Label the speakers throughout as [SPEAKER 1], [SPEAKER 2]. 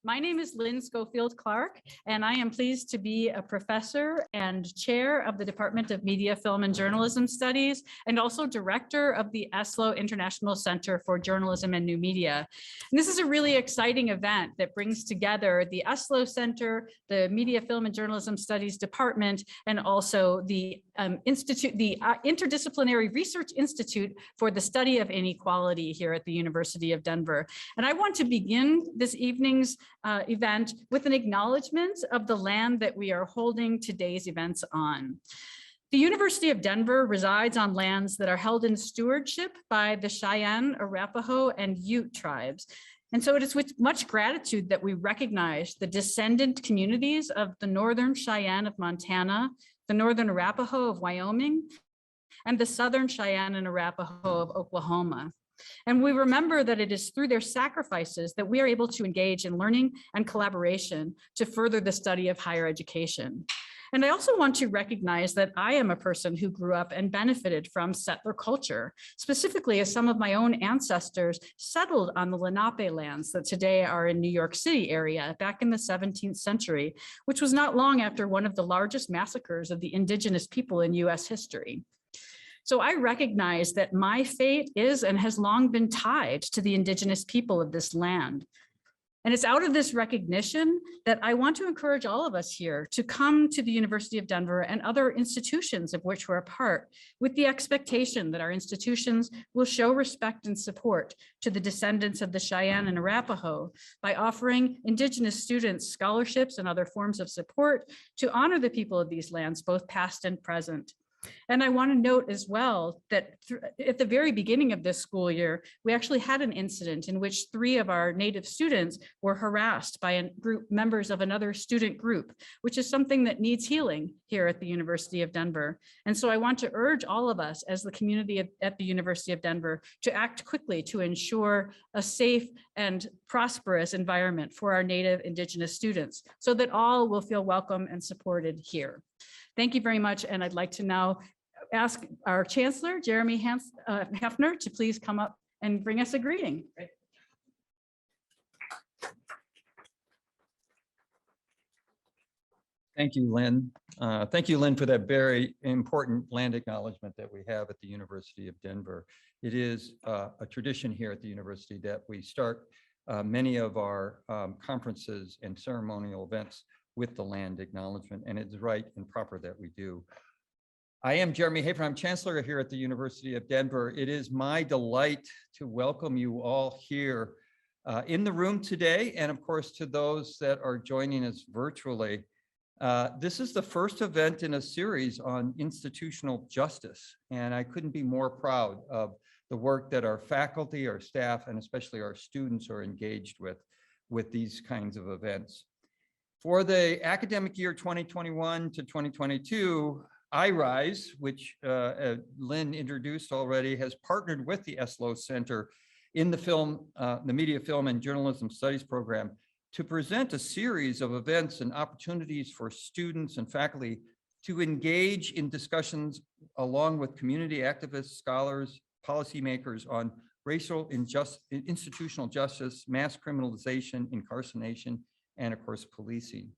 [SPEAKER 1] My name is Lynn Schofield Clark, and I am pleased to be a professor and chair of the Department of Media, Film, and Journalism Studies, and also director of the Estlow International Center for Journalism and New Media. And this is a really exciting event that brings together the Estlow Center, the Media, Film, and Journalism Studies Department, and also the Interdisciplinary Research Institute for the Study of Inequality here at the University of Denver. And I want to begin this evening's event with an acknowledgement of the land that we are holding today's events on. The University of Denver resides on lands that are held in stewardship by the Cheyenne, Arapaho, and Ute tribes. And so it is with much gratitude that we recognize the descendant communities of the Northern Cheyenne of Montana, the Northern Arapaho of Wyoming, and the Southern Cheyenne and Arapaho of Oklahoma. And we remember that it is through their sacrifices that we are able to engage in learning and collaboration to further the study of higher education. And I also want to recognize that I am a person who grew up and benefited from settler culture, specifically as some of my own ancestors settled on the Lenape lands that today are in New York City area back in the 17th century, which was not long after one of the largest massacres of the indigenous people in US history. So I recognize that my fate is and has long been tied to the indigenous people of this land. And it's out of this recognition that I want to encourage all of us here to come to the University of Denver and other institutions of which we're a part, with the expectation that our institutions will show respect and support to the descendants of the Cheyenne and Arapaho by offering indigenous students scholarships and other forms of support to honor the people of these lands, both past and present. And I want to note as well that at the very beginning of this school year, we actually had an incident in which 3 of our Native students were harassed by members of another student group, which is something that needs healing here at the University of Denver. And so I want to urge all of us as the community at the University of Denver to act quickly to ensure a safe and prosperous environment for our Native Indigenous students so that all will feel welcome and supported here. Thank you very much, and I'd like to now ask our Chancellor, Jeremy Hefner, to please come up and bring us a greeting.
[SPEAKER 2] Thank you, Lynn. Thank you, Lynn, for that very important land acknowledgement that we have at the University of Denver. It is a tradition here at the university that we start many of our conferences and ceremonial events with the land acknowledgement, and it's right and proper that we do. I am Jeremy Hefner. I'm Chancellor here at the University of Denver. It is my delight to welcome you all here in the room today, and of course to those that are joining us virtually. This is the first event in a series on institutional justice, and I couldn't be more proud of the work that our faculty, our staff, and especially our students are engaged with these kinds of events. For the academic year 2021 to 2022, IRISE, which Lynn introduced already, has partnered with the Estlow Center in the Media, Film, and Journalism Studies program to present a series of events and opportunities for students and faculty to engage in discussions along with community activists, scholars, policymakers on racial institutional justice, mass criminalization, incarceration, and of course, policing.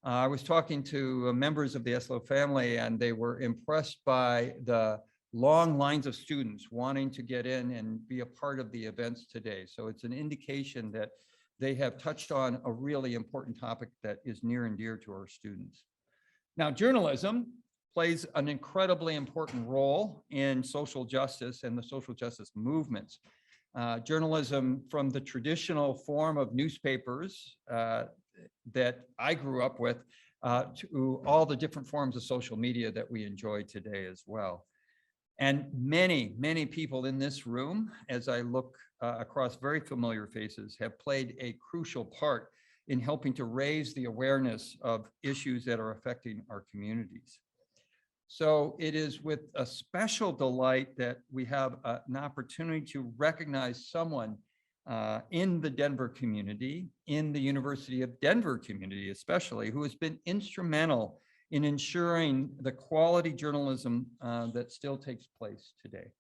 [SPEAKER 2] I was talking to members of the Estlow family, and they were impressed by the long lines of students wanting to get in and be a part of the events today. So it's an indication that they have touched on a really important topic that is near and dear to our students. Now, journalism plays an incredibly important role in social justice and the social justice movements. Journalism from the traditional form of newspapers that I grew up with to all the different forms of social media that we enjoy today as well. And many, many people in this room, as I look across very familiar faces, have played a crucial part in helping to raise the awareness of issues that are affecting our communities. So it is with a special delight that we have an opportunity to recognize someone in the Denver community, in the University of Denver community especially, who has been instrumental in ensuring the quality journalism that still takes place today.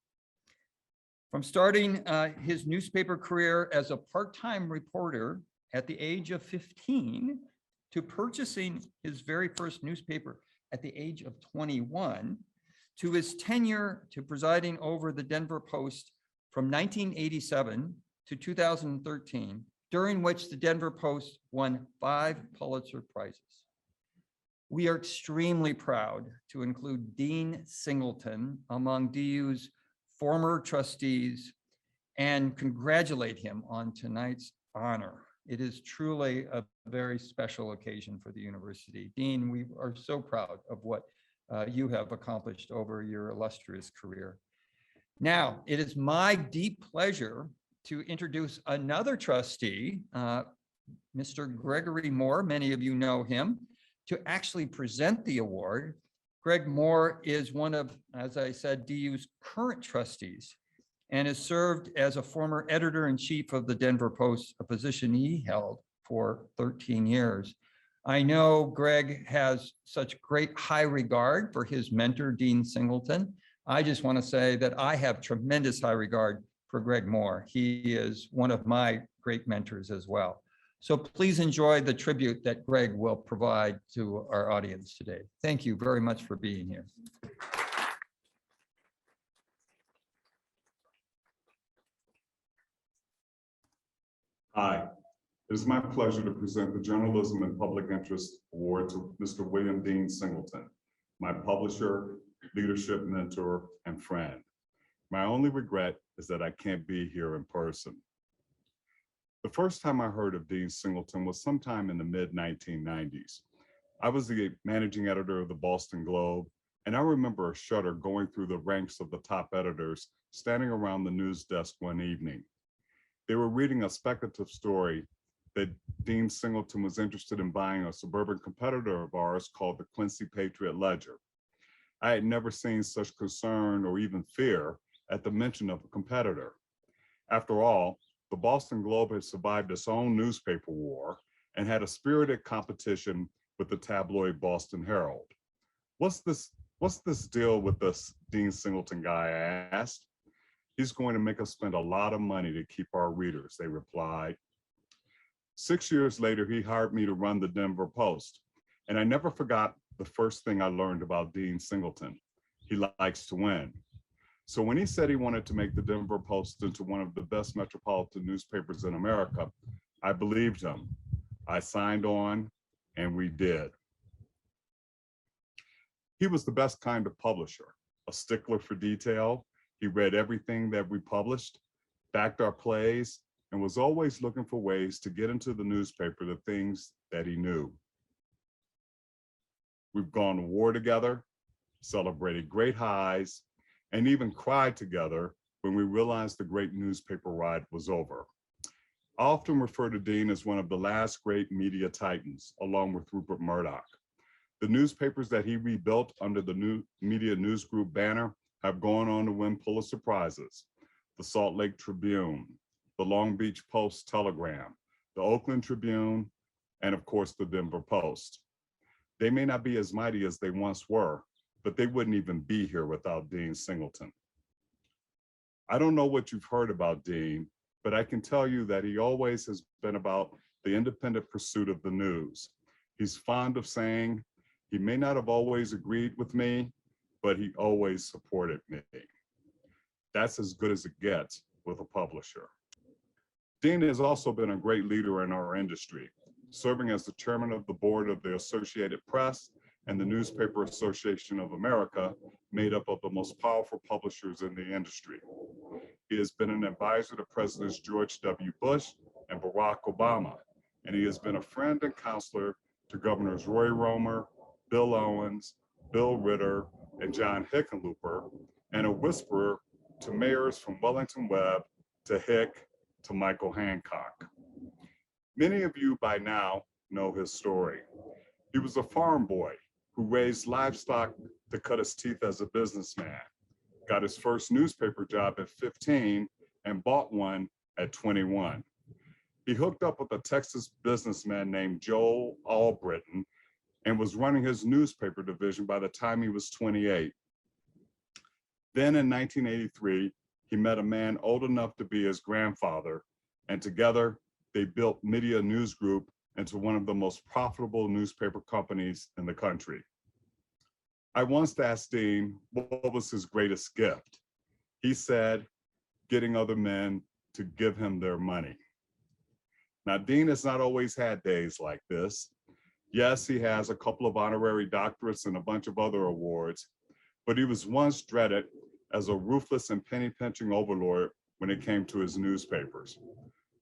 [SPEAKER 2] From starting his newspaper career as a part-time reporter at the age of 15 to purchasing his very first newspaper at the age of 21, to his tenure to presiding over the Denver Post from 1987 to 2013, during which the Denver Post won 5 Pulitzer Prizes. We are extremely proud to include Dean Singleton among DU's former trustees and congratulate him on tonight's honor. It is truly a very special occasion for the university. Dean, we are so proud of what you have accomplished over your illustrious career. Now, it is my deep pleasure to introduce another trustee, Mr. Gregory Moore. Many of you know him, to actually present the award. Greg Moore is one of, as I said, DU's current trustees and has served as a former editor-in-chief of the Denver Post, a position he held for 13 years. I know Greg has such great high regard for his mentor, Dean Singleton. I just want to say that I have tremendous high regard for Greg Moore. He is one of my great mentors as well. So please enjoy the tribute that Greg will provide to our audience today. Thank you very much for being here.
[SPEAKER 3] Hi, it is my pleasure to present the Journalism and Public Interest Award to Mr. William Dean Singleton, my publisher, leadership mentor, and friend. My only regret is that I can't be here in person. The first time I heard of Dean Singleton was sometime in the mid-1990s. I was the managing editor of the Boston Globe, and I remember a shudder going through the ranks of the top editors standing around the news desk one evening. They were reading a speculative story that Dean Singleton was interested in buying a suburban competitor of ours called the Quincy Patriot Ledger. I had never seen such concern or even fear at the mention of a competitor. After all, the Boston Globe had survived its own newspaper war and had a spirited competition with the tabloid Boston Herald. What's this deal with this Dean Singleton guy, I asked. He's going to make us spend a lot of money to keep our readers, they replied. 6 years later, he hired me to run the Denver Post, and I never forgot the first thing I learned about Dean Singleton. He likes to win. So when he said he wanted to make the Denver Post into one of the best metropolitan newspapers in America, I believed him. I signed on, and we did. He was the best kind of publisher, a stickler for detail. He read everything that we published, backed our plays, and was always looking for ways to get into the newspaper the things that he knew. We've gone to war together, celebrated great highs, and even cried together when we realized the great newspaper ride was over. I often refer to Dean as one of the last great media titans, along with Rupert Murdoch. The newspapers that he rebuilt under the New Media News Group banner have gone on to win Pulitzer Prizes: the Salt Lake Tribune, the Long Beach Post Telegram, the Oakland Tribune, and of course the Denver Post. They may not be as mighty as they once were, but they wouldn't even be here without Dean Singleton. I don't know what you've heard about Dean, but I can tell you that he always has been about the independent pursuit of the news. He's fond of saying, he may not have always agreed with me, but he always supported me. That's as good as it gets with a publisher. Dean has also been a great leader in our industry, serving as the chairman of the board of the Associated Press and the Newspaper Association of America, made up of the most powerful publishers in the industry. He has been an advisor to Presidents George W. Bush and Barack Obama, and he has been a friend and counselor to Governors Roy Romer, Bill Owens, Bill Ritter, and John Hickenlooper, and a whisperer to mayors from Wellington Webb to Hick to Michael Hancock. Many of you by now know his story. He was a farm boy who raised livestock to cut his teeth as a businessman, got his first newspaper job at 15 and bought one at 21. He hooked up with a Texas businessman named Joel Albritton and was running his newspaper division by the time he was 28. Then in 1983, he met a man old enough to be his grandfather, and together they built Media News Group into one of the most profitable newspaper companies in the country. I once asked Dean what was his greatest gift. He said, getting other men to give him their money. Now, Dean has not always had days like this. Yes, he has a couple of honorary doctorates and a bunch of other awards, but he was once dreaded as a ruthless and penny-pinching overlord when it came to his newspapers.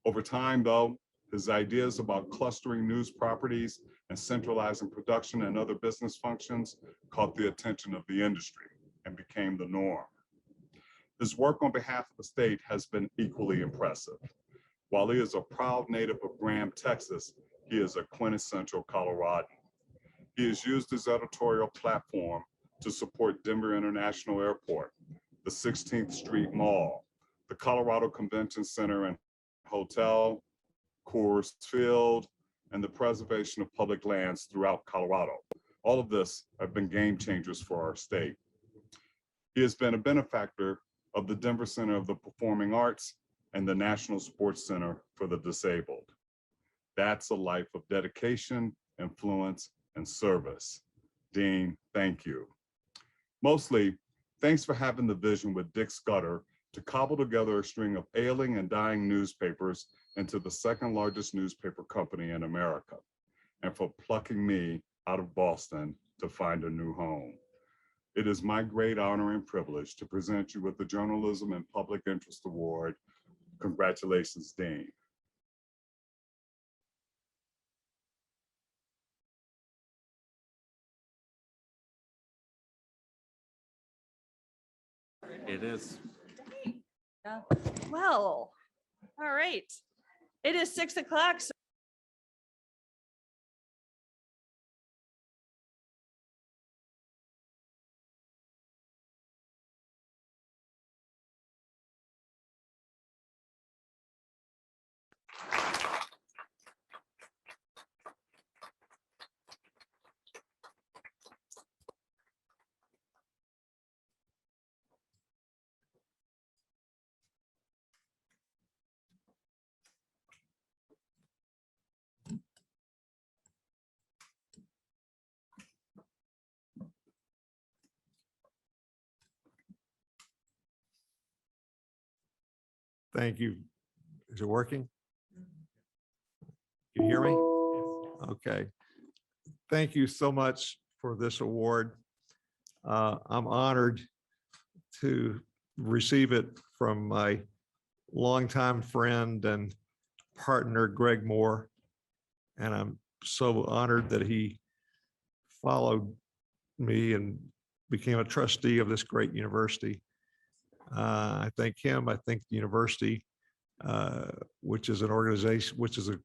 [SPEAKER 3] Over time, though, his ideas about clustering news properties and centralizing production and other business functions caught the attention of the industry and became the norm. His work on behalf of the state has been equally impressive. While he is a proud native of Graham, Texas, he is a quintessential Coloradan. He has used his editorial platform to support Denver International Airport, the 16th Street Mall, the Colorado Convention Center and Hotel, Coors Field, and the preservation of public lands throughout Colorado. All of this have been game changers for our state. He has been a benefactor of the Denver Center of the Performing Arts and the National Sports Center for the Disabled. That's a life of dedication, influence, and service. Dean, thank you. Mostly, thanks for having the vision with Dick Scudder to cobble together a string of ailing and dying newspapers into the second largest newspaper company in America, and for plucking me out of Boston to find a new home. It is my great honor and privilege to present you with the Journalism and Public Interest Award. Congratulations, Dean.
[SPEAKER 4] It is.
[SPEAKER 5] Well, all right. It is 6 o'clock.
[SPEAKER 6] Thank you. Is it working? Can you hear me? Okay. Thank you so much for this award. I'm honored to receive it from my longtime friend and partner, Greg Moore. And I'm so honored that he followed me and became a trustee of this great university. I thank him. I thank the university, which is an organization, which is a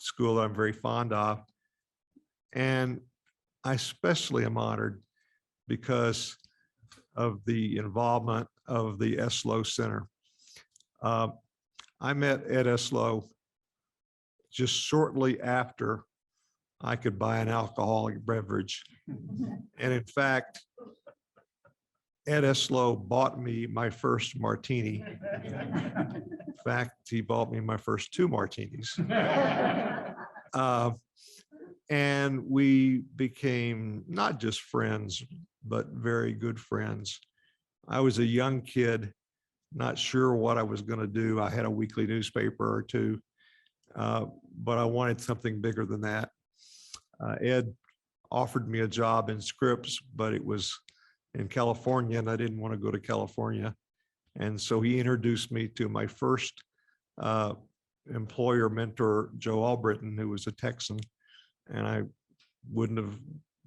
[SPEAKER 6] school that I'm very fond of. And I especially am honored because of the involvement of the Estlow Center. I met Ed Estlow just shortly after I could buy an alcoholic beverage. And in fact, Ed Estlow bought me my first martini. In fact, he bought me my first 2 martinis. And we became not just friends, but very good friends. I was a young kid, not sure what I was going to do. I had a weekly newspaper or 2, but I wanted something bigger than that. Ed offered me a job in Scripps, but it was in California, and I didn't want to go to California. And so he introduced me to my first employer mentor, Joe Albritton, who was a Texan. And I wouldn't have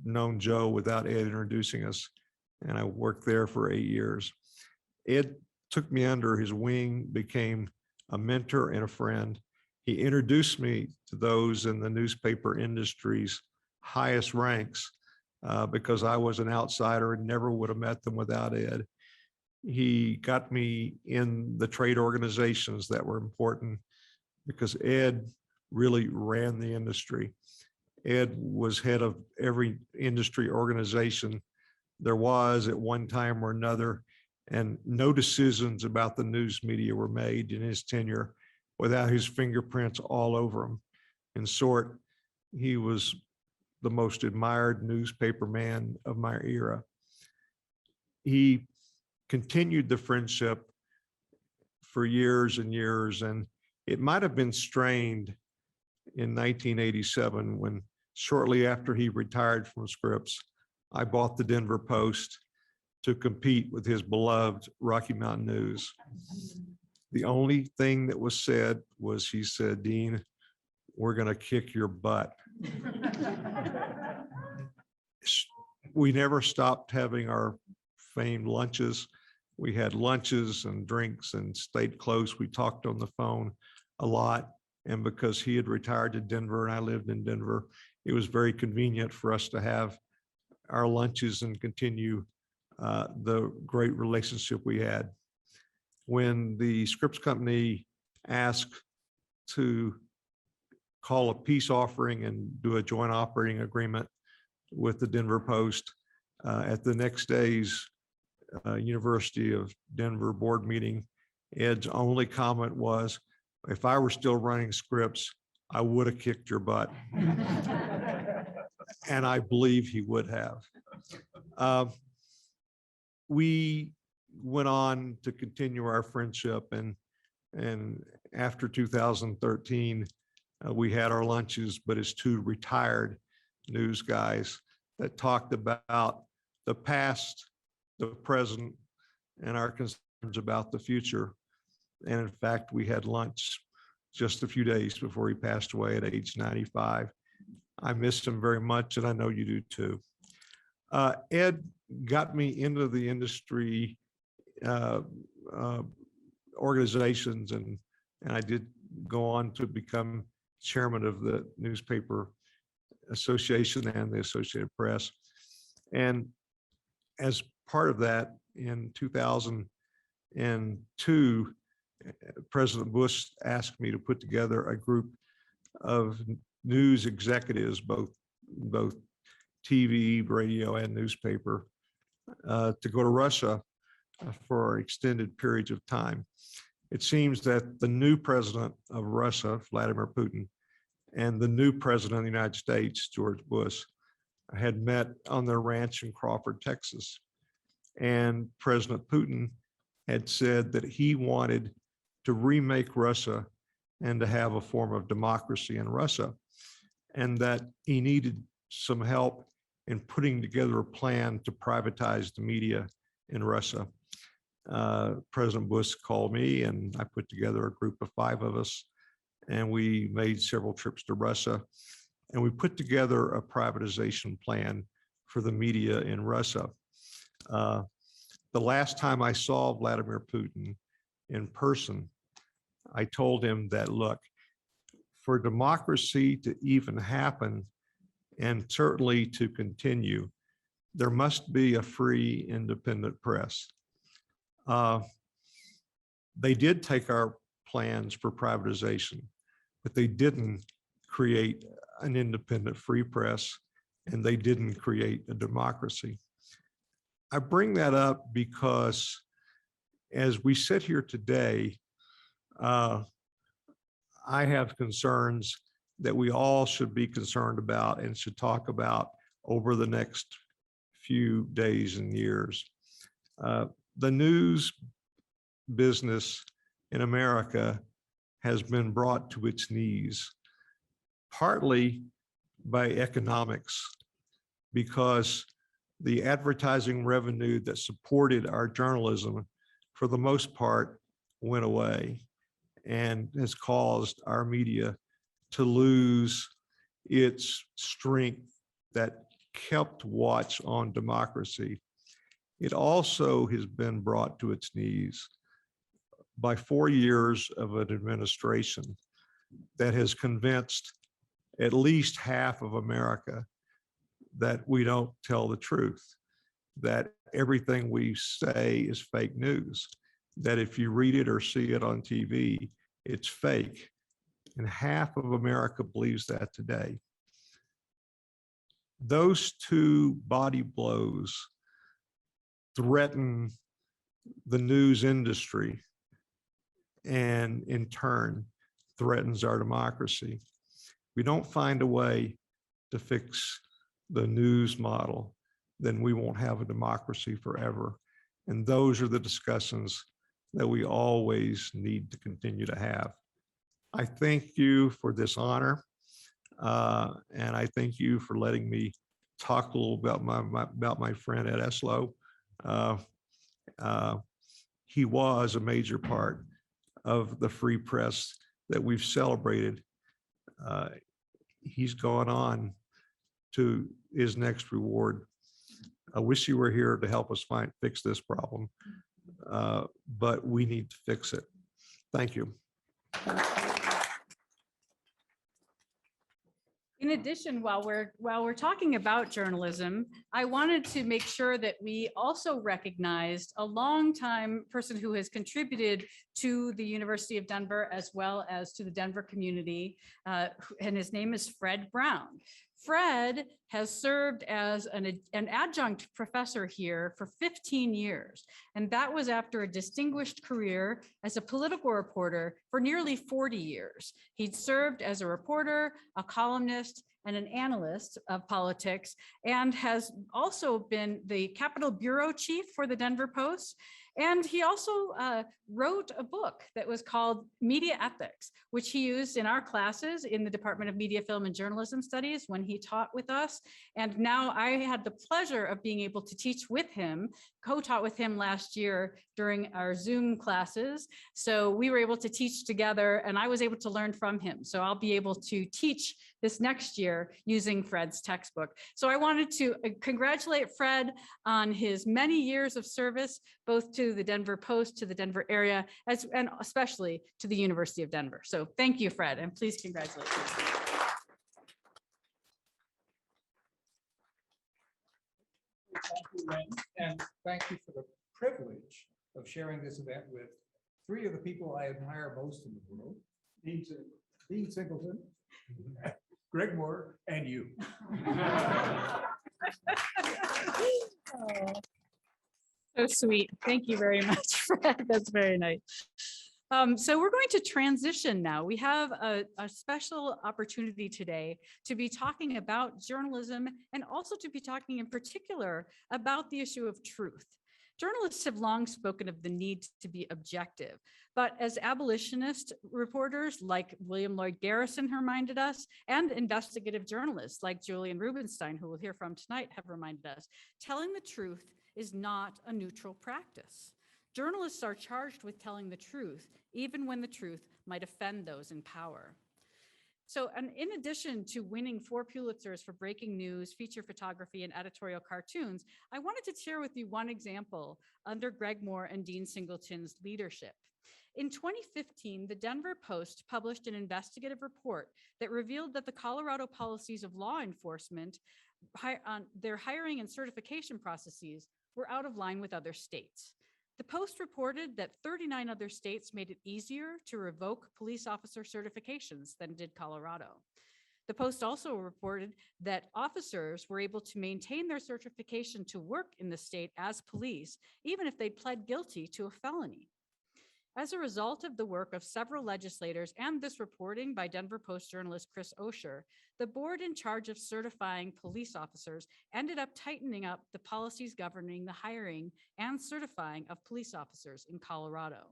[SPEAKER 6] known Joe without Ed introducing us. And I worked there for 8 years. Ed took me under his wing, became a mentor and a friend. He introduced me to those in the newspaper industry's highest ranks, because I was an outsider and never would have met them without Ed. He got me in the trade organizations that were important because Ed really ran the industry. Ed was head of every industry organization there was at one time or another, and no decisions about the news media were made in his tenure. without his fingerprints all over him. In short, he was the most admired newspaper man of my era. He continued the friendship for years and years, and it might have been strained in 1987 when, shortly after he retired from Scripps, I bought the Denver Post to compete with his beloved Rocky Mountain News. The only thing that was said was, he said, "Dean, we're going to kick your butt." We never stopped having our famed lunches. We had lunches and drinks and stayed close. We talked on the phone a lot. And because he had retired to Denver and I lived in Denver, it was very convenient for us to have our lunches and continue the great relationship we had. When the Scripps Company asked to call a peace offering and do a joint operating agreement with the Denver Post, at the next day's University of Denver board meeting, Ed's only comment was, "If I were still running Scripps, I would have kicked your butt." And I believe he would have. We went on to continue our friendship, and after 2013, we had our lunches, but as two retired news guys that talked about the past, the present, and our concerns about the future. And in fact, we had lunch just a few days before he passed away at age 95. I missed him very much, and I know you do too. Ed got me into the industry organizations, and I did go on to become chairman of the Newspaper Association and the Associated Press. And as part of that, in 2002, President Bush asked me to put together a group of news executives, both TV, radio, and newspaper, to go to Russia for extended periods of time. It seems that the new president of Russia, Vladimir Putin, and the new president of the United States, George Bush, had met on their ranch in Crawford, Texas. And President Putin had said that he wanted to remake Russia and to have a form of democracy in Russia, and that he needed some help in putting together a plan to privatize the media in Russia. President Bush called me, and I put together a group of 5 of us, and we made several trips to Russia, and we put together a privatization plan for the media in Russia. The last time I saw Vladimir Putin in person, I told him that, look, for democracy to even happen, and certainly to continue, there must be a free, independent press. They did take our plans for privatization, but they didn't create an independent free press, and they didn't create a democracy. I bring that up because as we sit here today, I have concerns that we all should be concerned about and should talk about over the next few days and years. The news business in America has been brought to its knees, partly by economics, because the advertising revenue that supported our journalism, for the most part, went away and has caused our media to lose its strength that kept watch on democracy. It also has been brought to its knees by 4 years of an administration that has convinced at least half of America that we don't tell the truth, that everything we say is fake news, that if you read it or see it on TV, it's fake. And half of America believes that today. Those two body blows threaten the news industry and in turn threatens our democracy. If we don't find a way to fix the news model, then we won't have a democracy forever. And those are the discussions that we always need to continue to have. I thank you for this honor. And I thank you for letting me talk a little about my friend at Estlow. He was a major part of the free press that we've celebrated. He's gone on to his next reward. I wish you were here to help us fix this problem, but we need to fix it. Thank you.
[SPEAKER 1] In addition, while we're talking about journalism, I wanted to make sure that we also recognized a longtime person who has contributed to the University of Denver as well as to the Denver community, and his name is Fred Brown. Fred has served as an adjunct professor here for 15 years, and that was after a distinguished career as a political reporter for nearly 40 years. He'd served as a reporter, a columnist, and an analyst of politics, and has also been the Capitol Bureau Chief for the Denver Post. And he also wrote a book that was called Media Ethics, which he used in our classes in the Department of Media, Film, and Journalism Studies when he taught with us. And now I had the pleasure of being able to teach with him, co-taught with him last year during our Zoom classes. So we were able to teach together, and I was able to learn from him. So I'll be able to teach this next year using Fred's textbook. So I wanted to congratulate Fred on his many years of service, both to the Denver Post, to the Denver area, and especially to the University of Denver. So thank you, Fred, and please congratulate him.
[SPEAKER 4] Thank you, Lynn, and thank you for the privilege of sharing this event with three of the people I admire most in the world: Dean Singleton, Greg Moore, and you.
[SPEAKER 1] Oh, so sweet. Thank you very much, Fred. That's very nice. So we're going to transition now. We have a special opportunity today to be talking about journalism and also to be talking in particular about the issue of truth. Journalists have long spoken of the need to be objective, but as abolitionist reporters like William Lloyd Garrison reminded us, and investigative journalists like Julian Rubinstein, who we'll hear from tonight, have reminded us, telling the truth is not a neutral practice. Journalists are charged with telling the truth, even when the truth might offend those in power. So, and in addition to winning 4 Pulitzers for breaking news, feature photography, and editorial cartoons, I wanted to share with you one example under Greg Moore and Dean Singleton's leadership. In 2015, the Denver Post published an investigative report that revealed that the Colorado policies of law enforcement, their hiring and certification processes, were out of line with other states. The Post reported that 39 other states made it easier to revoke police officer certifications than did Colorado. The Post also reported that officers were able to maintain their certification to work in the state as police, even if they'd pled guilty to a felony. As a result of the work of several legislators and this reporting by Denver Post journalist Chris Osher, the board in charge of certifying police officers ended up tightening up the policies governing the hiring and certifying of police officers in Colorado.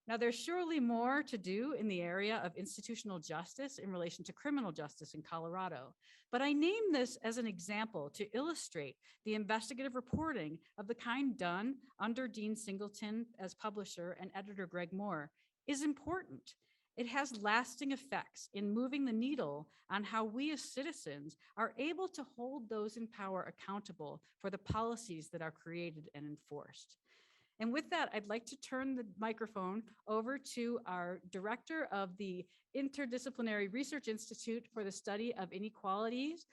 [SPEAKER 1] Now, there's surely more to do in the area of institutional justice in relation to criminal justice in Colorado, but I name this as an example to illustrate the investigative reporting of the kind done under Dean Singleton as publisher and editor Greg Moore is important. It has lasting effects in moving the needle on how we as citizens are able to hold those in power accountable for the policies that are created and enforced. And with that, I'd like to turn the microphone over to our director of the Interdisciplinary Research Institute for the Study of Inequalities,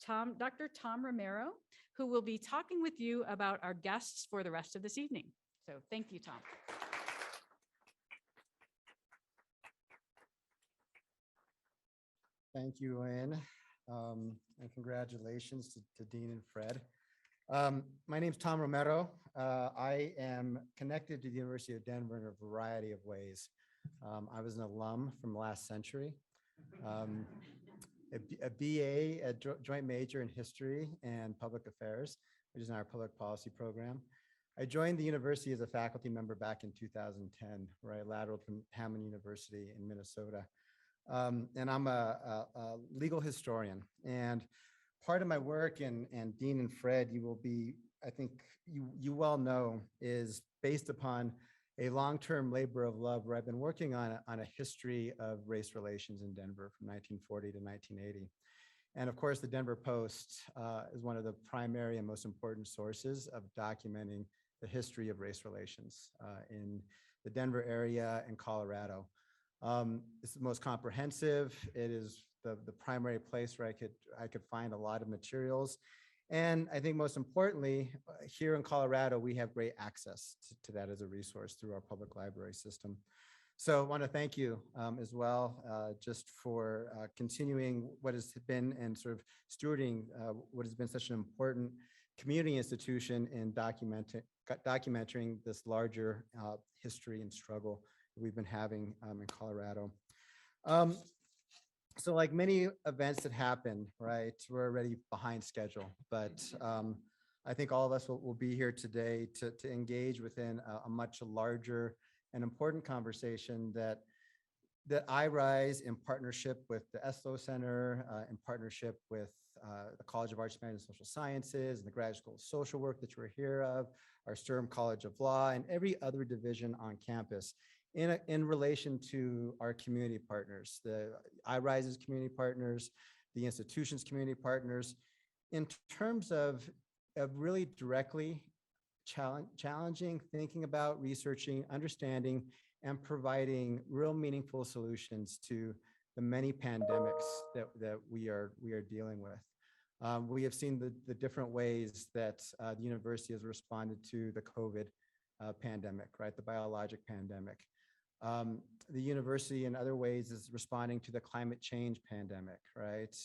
[SPEAKER 1] Dr. Tom Romero, who will be talking with you about our guests for the rest of this evening. So thank you, Tom.
[SPEAKER 7] Thank you, Lynn, and congratulations to Dean and Fred. My name is Tom Romero. I am connected to the University of Denver in a variety of ways. I was an alum from last century. Um, a BA, a joint major in history and public affairs, which is in our public policy program. I joined the university as a faculty member back in 2010, where I lateraled from Hamline University in Minnesota. And I'm a legal historian. And part of my work, and Dean and Fred, you will be, I think you well know, is based upon a long-term labor of love where I've been working on a history of race relations in Denver from 1940 to 1980. And of course, the Denver Post is one of the primary and most important sources of documenting the history of race relations in the Denver area and Colorado. It's the most comprehensive. It is the primary place where I could find a lot of materials. And I think most importantly, here in Colorado, we have great access to that as a resource through our public library system. So I want to thank you as well, just for continuing what has been and sort of stewarding what has been such an important community institution in documenting this larger history and struggle that we've been having in Colorado. So like many events that happen, right, we're already behind schedule, but I think all of us will be here today to engage within a much larger and important conversation that IRISE, in partnership with the Estlow Center, in partnership with the College of Arts, Humanities, and Social Sciences, and the Graduate School of Social Work that you're here of, our Sturm College of Law, and every other division on campus, in relation to our community partners, the IRISE's community partners, the institution's community partners, in terms of really directly challenging, thinking about, researching, understanding, and providing real meaningful solutions to the many pandemics that we are dealing with. We have seen the different ways that the university has responded to the COVID pandemic, right? The biologic pandemic. The university in other ways is responding to the climate change pandemic, right?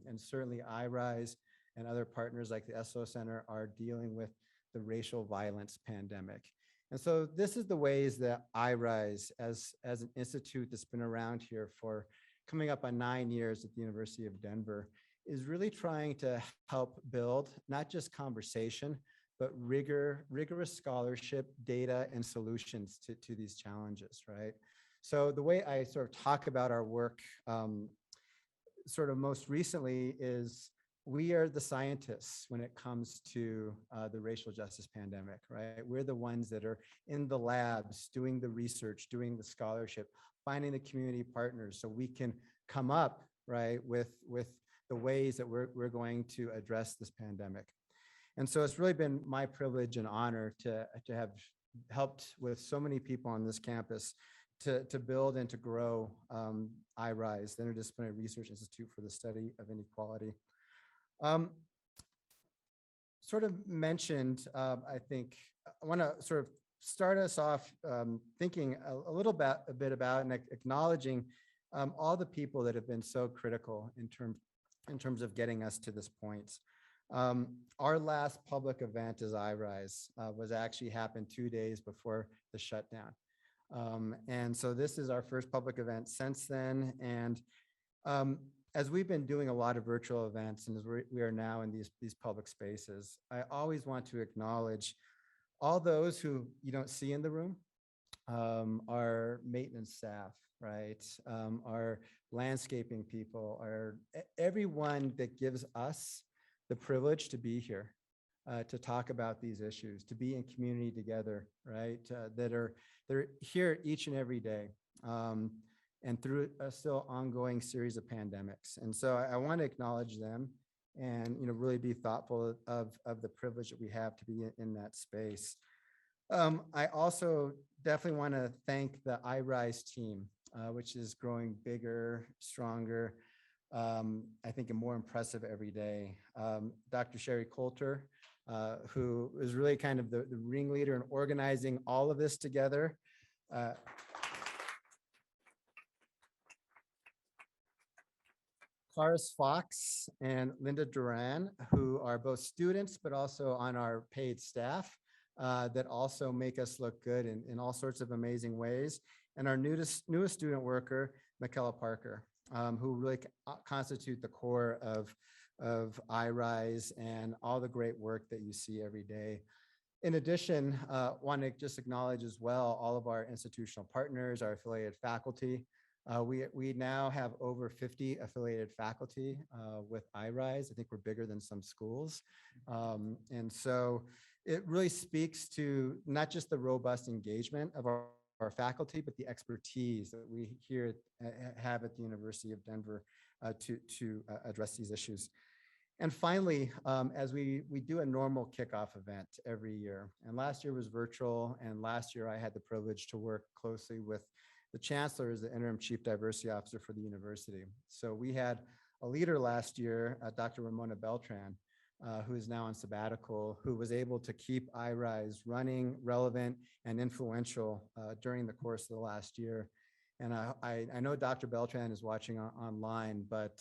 [SPEAKER 7] And certainly IRISE and other partners like the Estlow Center are dealing with the racial violence pandemic. And so this is the ways that IRISE, as an institute that's been around here for coming up on 9 years at the University of Denver, is really trying to help build not just conversation, but rigorous scholarship, data, and solutions to these challenges, right? So the way I sort of talk about our work sort of most recently is we are the scientists when it comes to the racial justice pandemic, right? We're the ones that are in the labs, doing the research, doing the scholarship, finding the community partners so we can come up, right, with the ways that we're going to address this pandemic. And so it's really been my privilege and honor to have helped with so many people on this campus to build and to grow IRISE, the Interdisciplinary Research Institute for the Study of Inequality. Sort of mentioned, I think, I want to sort of start us off thinking a bit about and acknowledging all the people that have been so critical in terms of getting us to this point. Our last public event as IRISE was actually happened 2 days before the shutdown. And so this is our first public event since then. And as we've been doing a lot of virtual events and as we are now in these public spaces, I always want to acknowledge all those who you don't see in the room, our maintenance staff, right? Our landscaping people, everyone that gives us the privilege to be here, to talk about these issues, to be in community together, right? They're here each and every day, and through a still ongoing series of pandemics. And so I want to acknowledge them and really be thoughtful of the privilege that we have to be in that space. I also definitely want to thank the IRISE team, which is growing bigger, stronger, I think, and more impressive every day. Dr. Sherry Coulter, who is really kind of the ringleader in organizing all of this together. Cars Fox and Linda Duran, who are both students, but also on our paid staff, that also make us look good in all sorts of amazing ways. And our newest student worker, Michaela Parker, who really constitute the core of IRISE and all the great work that you see every day. In addition, want to just acknowledge as well all of our institutional partners, our affiliated faculty. We now have over 50 affiliated faculty with IRISE. I think we're bigger than some schools. And so it really speaks to not just the robust engagement of our faculty, but the expertise that we here have at the University of Denver to address these issues. And finally, as we do a normal kickoff event every year, and last year was virtual, and last year I had the privilege to work closely with the chancellor as the interim chief diversity officer for the university. So we had a leader last year, Dr. Ramona Beltran, who is now on sabbatical, who was able to keep IRISE running, relevant, and influential during the course of the last year. And I know Dr. Beltran is watching online, but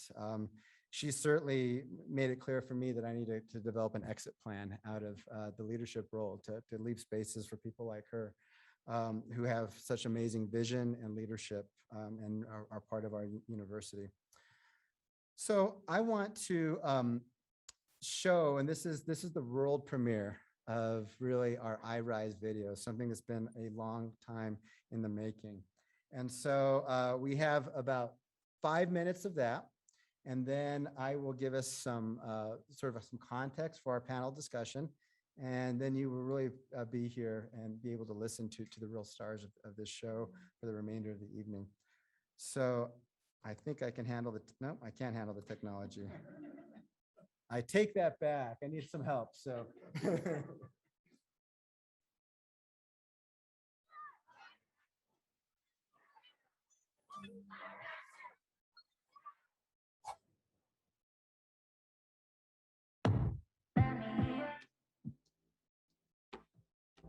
[SPEAKER 7] she certainly made it clear for me that I needed to develop an exit plan out of the leadership role to leave spaces for people like her who have such amazing vision and leadership and are part of our university. So I want to show, and this is the world premiere of really our IRISE video, something that's been a long time in the making. And so we have about 5 minutes of that. And then I will give us some sort of some context for our panel discussion. And then you will really be here and be able to listen to the real stars of this show for the remainder of the evening. So I think I can handle no, I can't handle the technology. I take that back. I need some help. So.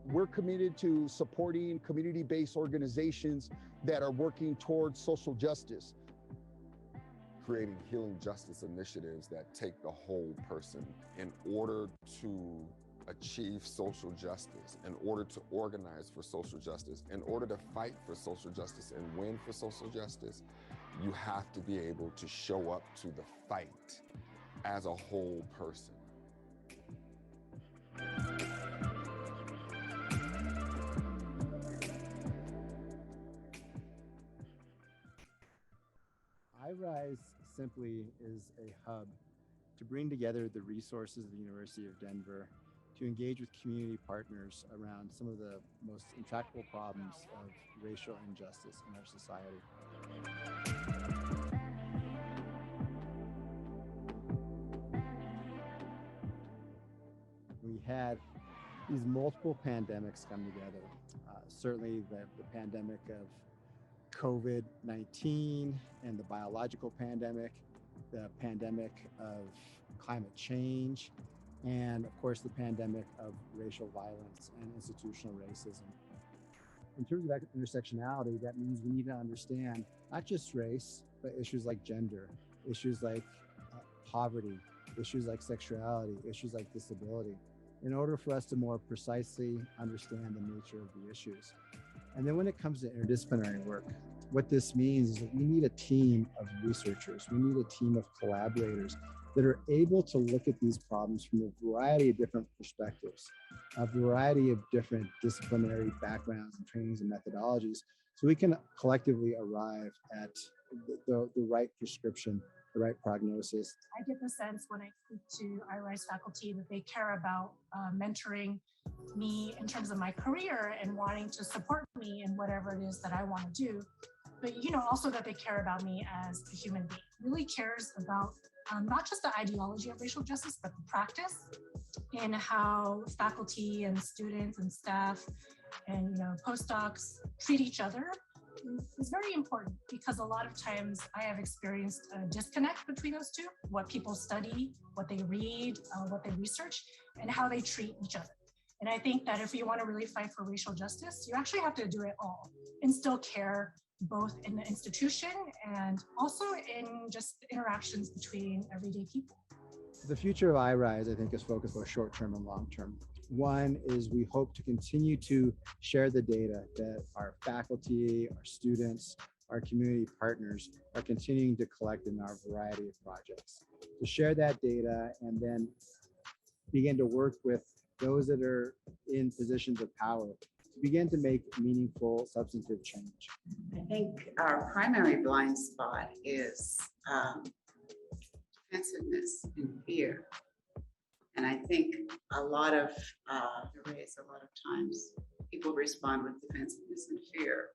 [SPEAKER 8] We're committed to supporting community-based organizations that are working towards social justice.
[SPEAKER 9] Creating healing justice initiatives that take the whole person in order to achieve social justice, in order to organize for social justice, in order to fight for social justice and win for social justice. You have to be able to show up to the fight as a whole person.
[SPEAKER 7] IRISE simply is a hub to bring together the resources of the University of Denver to engage with community partners around some of the most intractable problems of racial injustice in our society. We had these multiple pandemics come together. Certainly the pandemic of COVID-19 and the biological pandemic, the pandemic of climate change, and of course the pandemic of racial violence and institutional racism. In terms of intersectionality, that means we need to understand not just race, but issues like gender, issues like poverty, issues like sexuality, issues like disability, in order for us to more precisely understand the nature of the issues. And then when it comes to interdisciplinary work, what this means is that we need a team of researchers, we need a team of collaborators that are able to look at these problems from a variety of different perspectives, a variety of different disciplinary backgrounds and trainings and methodologies, so we can collectively arrive at the right prescription, the right prognosis.
[SPEAKER 10] I get the sense when I speak to IRISE faculty that they care about mentoring me in terms of my career and wanting to support me in whatever it is that I want to do. But also that they care about me as a human being, really cares about not just the ideology of racial justice, but the practice and how faculty and students and staff and postdocs treat each other is very important, because a lot of times I have experienced a disconnect between those two, what people study, what they read, what they research, and how they treat each other. And I think that if you want to really fight for racial justice, you actually have to do it all and still care, both in the institution and also in just interactions between everyday people.
[SPEAKER 7] The future of IRISE, I think, is focused both short-term and long-term. One is we hope to continue to share the data that our faculty, our students, our community partners are continuing to collect in our variety of projects. To share that data and then begin to work with those that are in positions of power to begin to make meaningful, substantive change.
[SPEAKER 11] I think our primary blind spot is defensiveness and fear. And I think a lot of times people respond with defensiveness and fear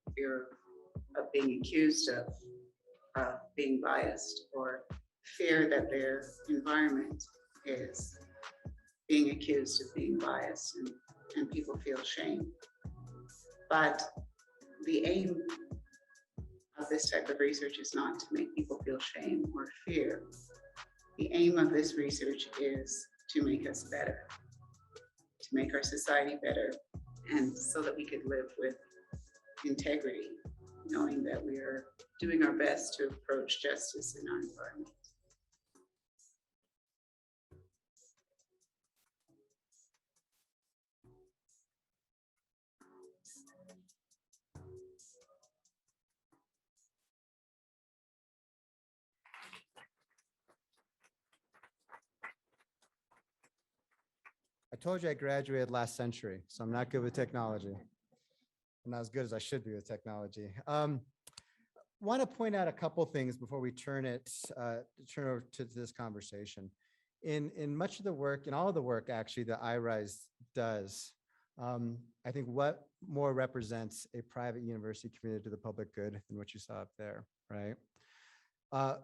[SPEAKER 11] of being accused of being biased, or fear that their environment is being accused of being biased, and people feel shame. But the aim of this type of research is not to make people feel shame or fear. The aim of this research is to make us better, to make our society better, and so that we could live with integrity, knowing that we are doing our best to approach justice in our environment.
[SPEAKER 7] I told you I graduated last century, so I'm not good with technology. I'm not as good as I should be with technology. Want to point out a couple things before we turn over to this conversation. In much of the work, in all of the work actually that IRISE does, I think what more represents a private university committed to the public good than what you saw up there, right?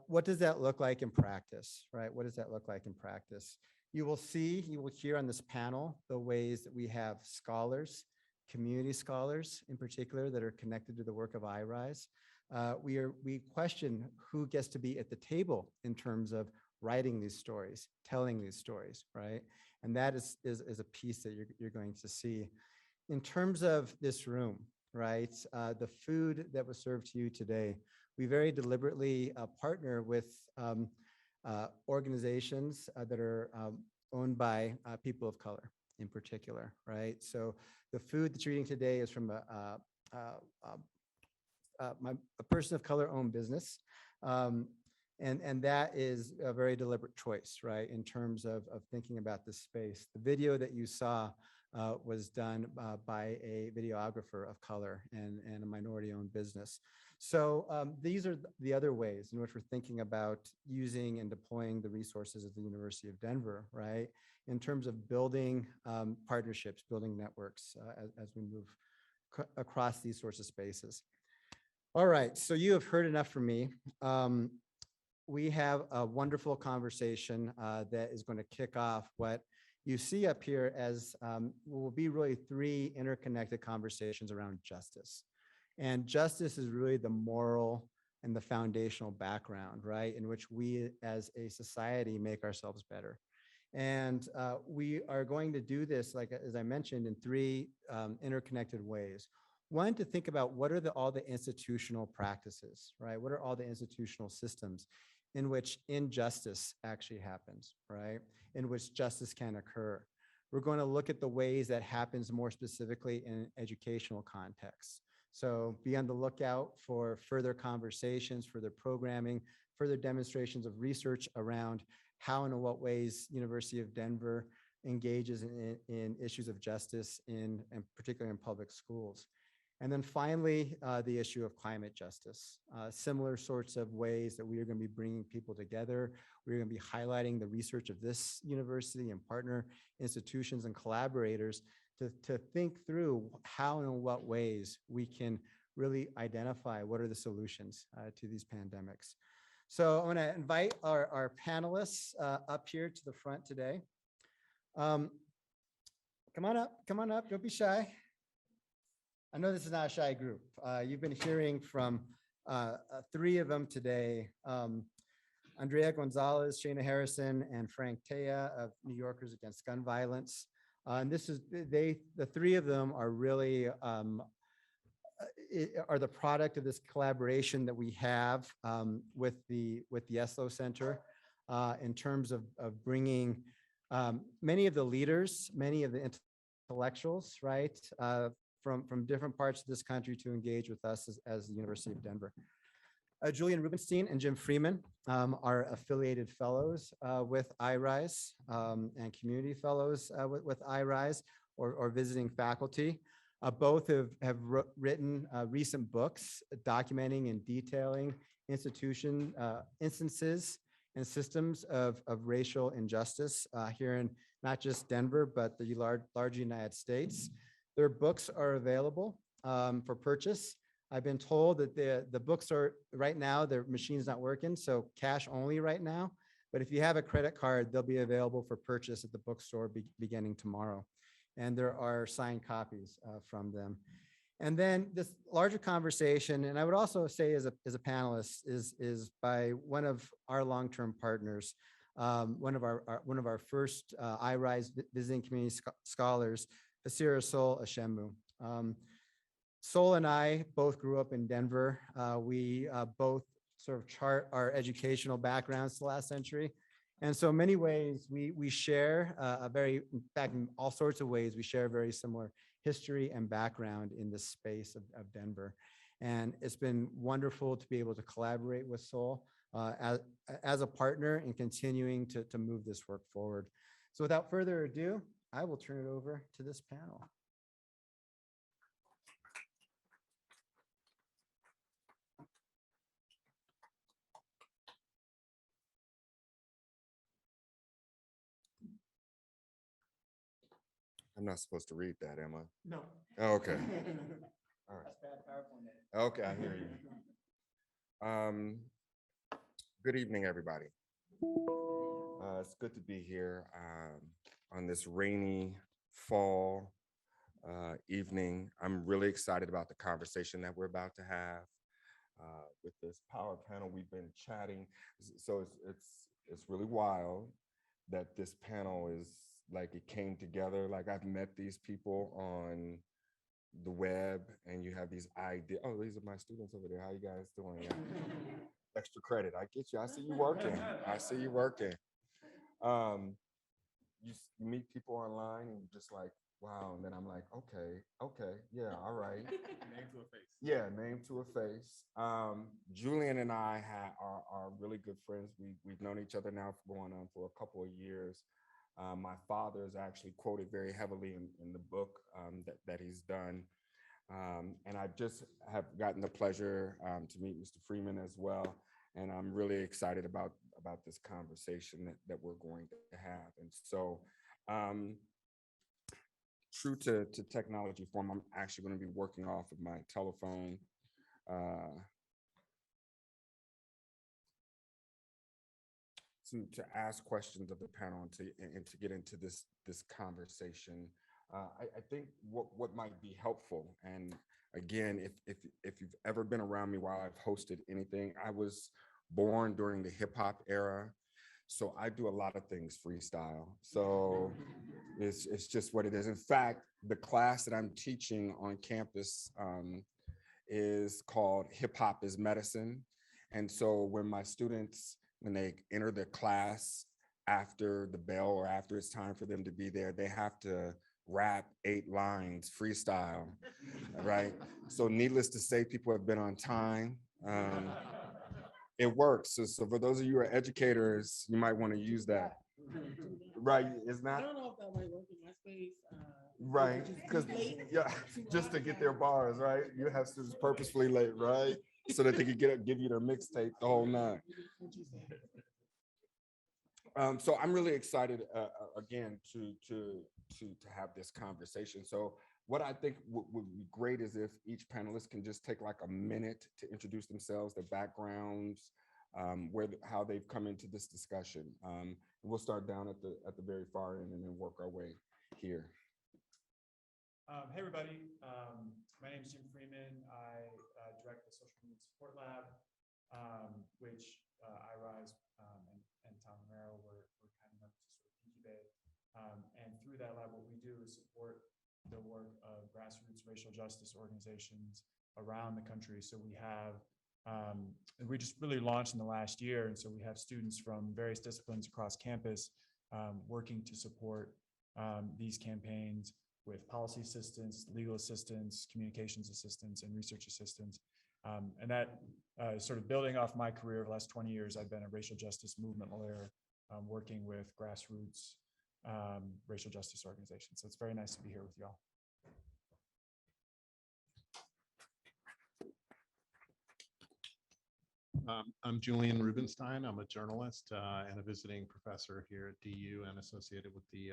[SPEAKER 7] What does that look like in practice, right? What does that look like in practice? You will hear on this panel the ways that we have scholars, community scholars in particular, that are connected to the work of IRISE. We question who gets to be at the table in terms of writing these stories, telling these stories, right? And that is a piece that you're going to see. In terms of this room, right? The food that was served to you today, we very deliberately partner with organizations that are owned by people of color in particular, right? So the food that you're eating today is from a person of color owned business. And that is a very deliberate choice, right? In terms of thinking about this space. The video that you saw was done by a videographer of color and a minority owned business. So these are the other ways in which we're thinking about using and deploying the resources of the University of Denver, right? In terms of building partnerships, building networks as we move across these sorts of spaces. All right, so you have heard enough from me. We have a wonderful conversation that is going to kick off what you see up here as will be really three interconnected conversations around justice. And justice is really the moral and the foundational background, right, in which we as a society make ourselves better. And we are going to do this, like as I mentioned, in three interconnected ways. One, to think about what are all the institutional practices, right? What are all the institutional systems in which injustice actually happens, right? In which justice can occur. We're going to look at the ways that happens more specifically in educational contexts. So be on the lookout for further conversations, further programming, further demonstrations of research around how and in what ways University of Denver engages in issues of justice and particularly in public schools. And then finally, the issue of climate justice. Similar sorts of ways that we are going to be bringing people together. We're going to be highlighting the research of this university and partner institutions and collaborators to think through how and in what ways we can really identify what are the solutions to these pandemics. So I'm going to invite our panelists up here to the front today. Come on up, don't be shy. I know this is not a shy group. You've been hearing from three of them today. Andrea Gonzales, Shaina Harrison, and Frank Teah of New Yorkers Against Gun Violence. And this is, the three of them are really, are the product of this collaboration that we have with the Estlow Center in terms of bringing many of the leaders, many of the intellectuals, right, from different parts of this country to engage with us as the University of Denver. Julian Rubinstein and Jim Freeman are affiliated fellows with IRISE and community fellows with IRISE or visiting faculty. Both have written recent books documenting and detailing instances and systems of racial injustice here in not just Denver, but the large United States. Their books are available for purchase. I've been told that the books are, right now, their machine's not working, so cash only right now. But if you have a credit card, they'll be available for purchase at the bookstore beginning tomorrow. And there are signed copies from them. And then this larger conversation, and I would also say as a panelist, is by one of our long-term partners, one of our first IRISE visiting community scholars, Hasira Ashemu. Sol and I both grew up in Denver. We both sort of chart our educational backgrounds the last century. And so in many ways, we share in fact, in all sorts of ways, we share a very similar history and background in this space of Denver. And it's been wonderful to be able to collaborate with Sol as a partner in continuing to move this work forward. So without further ado, I will turn it over to this panel.
[SPEAKER 9] I'm not supposed to read that, am I?
[SPEAKER 7] No.
[SPEAKER 9] Oh, okay. All right.
[SPEAKER 7] That's bad PowerPoint.
[SPEAKER 9] Okay, I hear you. Good evening, everybody. It's good to be here on this rainy fall evening. I'm really excited about the conversation that we're about to have with this power panel. We've been chatting, so it's really wild that this panel is like it came together. Like I've met these people on the web, and you have these ideas. Oh, these are my students over there. How you guys doing? Yeah. Extra credit. I get you. I see you working. I see you working. You meet people online, and you're just like, wow. And then I'm like, okay, yeah, all right.
[SPEAKER 12] Name to a face.
[SPEAKER 9] Yeah, name to a face. Julian and I are really good friends. We've known each other now for going on for a couple of years. My father is actually quoted very heavily in the book that he's done. And I just have gotten the pleasure to meet Mr. Freeman as well. And I'm really excited about this conversation that we're going to have. And so true to technology form, I'm actually going to be working off of my telephone. To ask questions of the panel and to get into this conversation. I think what might be helpful, and again, if you've ever been around me while I've hosted anything, I was born during the hip hop era, so I do a lot of things freestyle. So it's just what it is. In fact, the class that I'm teaching on campus is called Hip Hop is Medicine, and so when my students, when they enter the class after the bell or after it's time for them to be there, they have to rap 8 lines freestyle, right? So needless to say, people have been on time. It works. So for those of you who are educators, you might want to use that. Right, it's not.
[SPEAKER 12] I don't know if that might work in my space.
[SPEAKER 9] Right, because yeah, just to get their bars, right? You have students purposefully late, right? So that they could give you their mixtape the whole night. So I'm really excited again to have this conversation. So what I think would be great is if each panelist can just take like a minute to introduce themselves, their backgrounds, how they've come into this discussion. We'll start down at the very far end and then work our way here.
[SPEAKER 12] Hey everybody, my name is Jim Freeman. I direct the Social Media Support Lab, which IRISE and Tom Romero were kind enough to sort of incubate. And through that lab, what we do is support the work of grassroots racial justice organizations around the country. So we have, we just really launched in the last year. And so we have students from various disciplines across campus working to support these campaigns with policy assistance, legal assistance, communications assistance, and research assistance. And that is sort of building off my career. The last 20 years, I've been a racial justice movement lawyer, working with grassroots racial justice organizations. So it's very nice to be here with y'all.
[SPEAKER 13] I'm Julian Rubinstein. I'm a journalist and a visiting professor here at DU and associated with the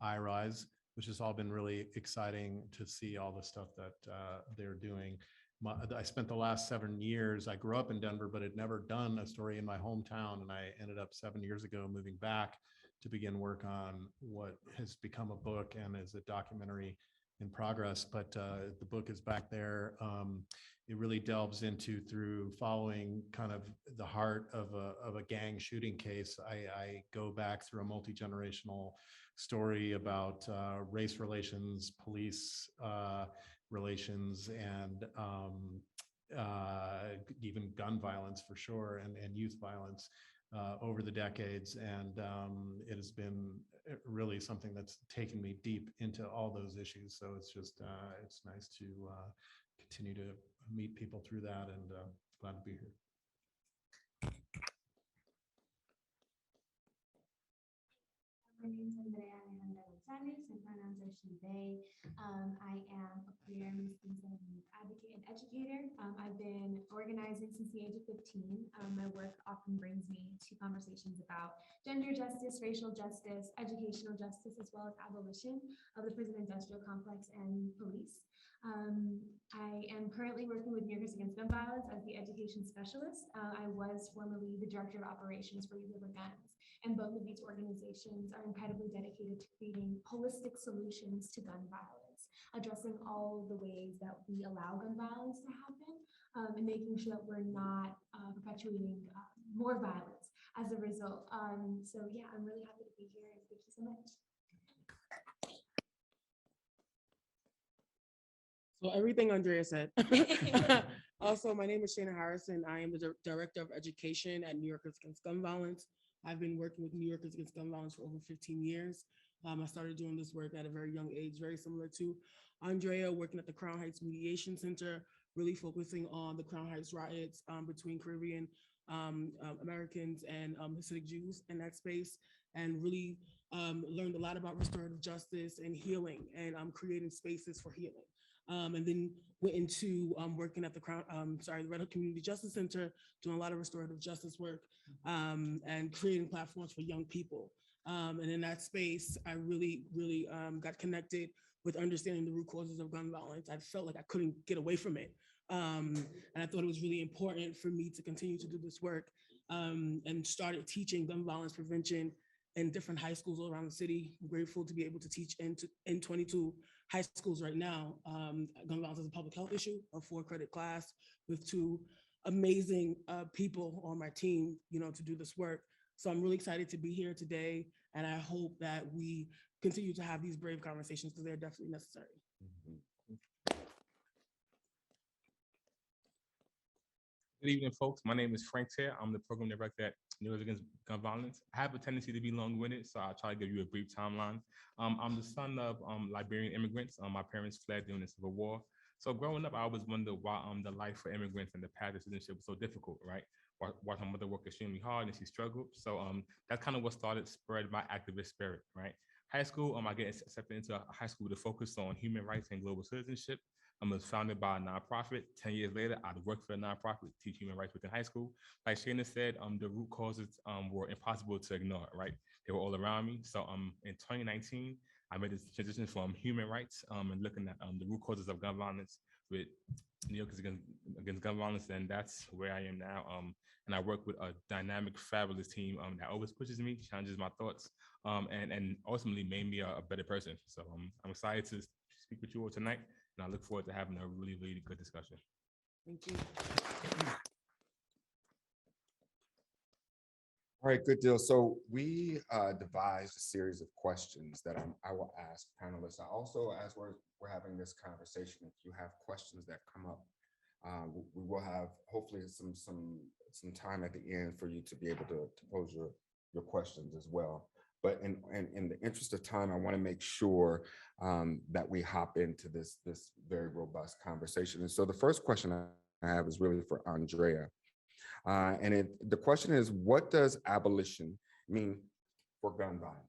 [SPEAKER 13] IRISE, which has all been really exciting to see all the stuff that they're doing. I spent the last 7 years, I grew up in Denver, but had never done a story in my hometown. And I ended up 7 years ago moving back to begin work on what has become a book and is a documentary in progress. But the book is back there. It really delves into through following kind of the heart of a gang shooting case. I go back through a multi-generational story about race relations, police relations, and even gun violence for sure, and youth violence over the decades. And it has been really something that's taken me deep into all those issues. So it's just, it's nice to continue to meet people through that, and glad to be here.
[SPEAKER 14] My name is Andrea Gonzales, and pronouns are she, they. I am a queer Mexican advocate and educator. I've been organizing since the age of 15. My work often brings me to conversations about gender justice, racial justice, educational justice, as well as abolition of the prison industrial complex and police. I am currently working with New Yorkers Against Gun Violence as the education specialist. I was formerly the director of operations for We Live With Guns. And both of these organizations are incredibly dedicated to creating holistic solutions to gun violence, addressing all the ways that we allow gun violence to happen, and making sure that we're not perpetuating more violence as a result. So yeah, I'm really happy to be here, and thank you so much.
[SPEAKER 15] So everything Andrea said. Also, my name is Shaina Harrison. I am the Director of Education at New Yorkers Against Gun Violence. I've been working with New Yorkers Against Gun Violence for over 15 years. I started doing this work at a very young age, very similar to Andrea, working at the Crown Heights Mediation Center, really focusing on the Crown Heights riots between Caribbean Americans and Hasidic Jews in that space, and really learned a lot about restorative justice and healing, and creating spaces for healing. And then went into working at the the Red Hook Community Justice Center, doing a lot of restorative justice work and creating platforms for young people. And in that space, I really got connected with understanding the root causes of gun violence. I felt like I couldn't get away from it. And I thought it was really important for me to continue to do this work, and started teaching gun violence prevention in different high schools all around the city. I'm grateful to be able to teach in 22 high schools right now. Gun violence is a public health issue, a 4-credit class with 2 amazing people on my team, to do this work. So I'm really excited to be here today, and I hope that we continue to have these brave conversations, because they're definitely necessary.
[SPEAKER 16] Good evening, folks. My name is Frank Teah. I'm the program director at New Yorkers Against Gun Violence. I have a tendency to be long-winded, so I'll try to give you a brief timeline. I'm the son of Liberian immigrants. My parents fled during the Civil War. So growing up, I always wondered why the life for immigrants and the path to citizenship was so difficult, right? Watch my mother work extremely hard and she struggled. So that's kind of what spread my activist spirit, right? High school, I get accepted into a high school to focus on human rights and global citizenship. I was founded by a nonprofit. 10 years later, I worked for a nonprofit to teach human rights within high school. Like Shaina said, the root causes were impossible to ignore, right? They were all around me. So in 2019, I made this transition from human rights and looking at the root causes of gun violence with New Yorkers Against Gun Violence, and that's where I am now. And I work with a dynamic, fabulous team that always pushes me, challenges my thoughts, and ultimately made me a better person. So I'm excited to speak with you all tonight, and I look forward to having a really, really good discussion.
[SPEAKER 15] Thank you.
[SPEAKER 9] All right, good deal. So we devised a series of questions that I will ask panelists. I also, as we're having this conversation, if you have questions that come up, we will have hopefully some time at the end for you to be able to pose your questions as well. But in the interest of time, I want to make sure that we hop into this very robust conversation. And so the first question I have is really for Andrea. The question is, what does abolition mean for gun violence?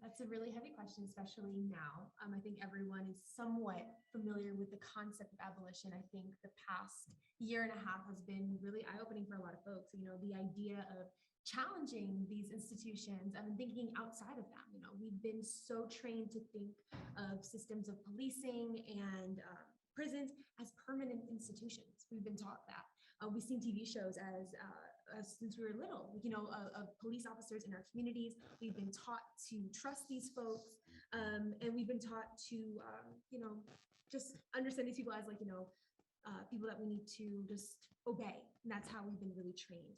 [SPEAKER 14] That's a really heavy question, especially now. I think everyone is somewhat familiar with the concept of abolition. I think the past year and a half has been really eye-opening for a lot of folks. You know, the idea of challenging these institutions and thinking outside of them. You know, we've been so trained to think of systems of policing and prisons as permanent institutions. We've been taught that. We've seen TV shows as since we were little, you know, of police officers in our communities. We've been taught to trust these folks, and we've been taught to, you know, just understand these people as like, you know, people that we need to just obey. And that's how we've been really trained.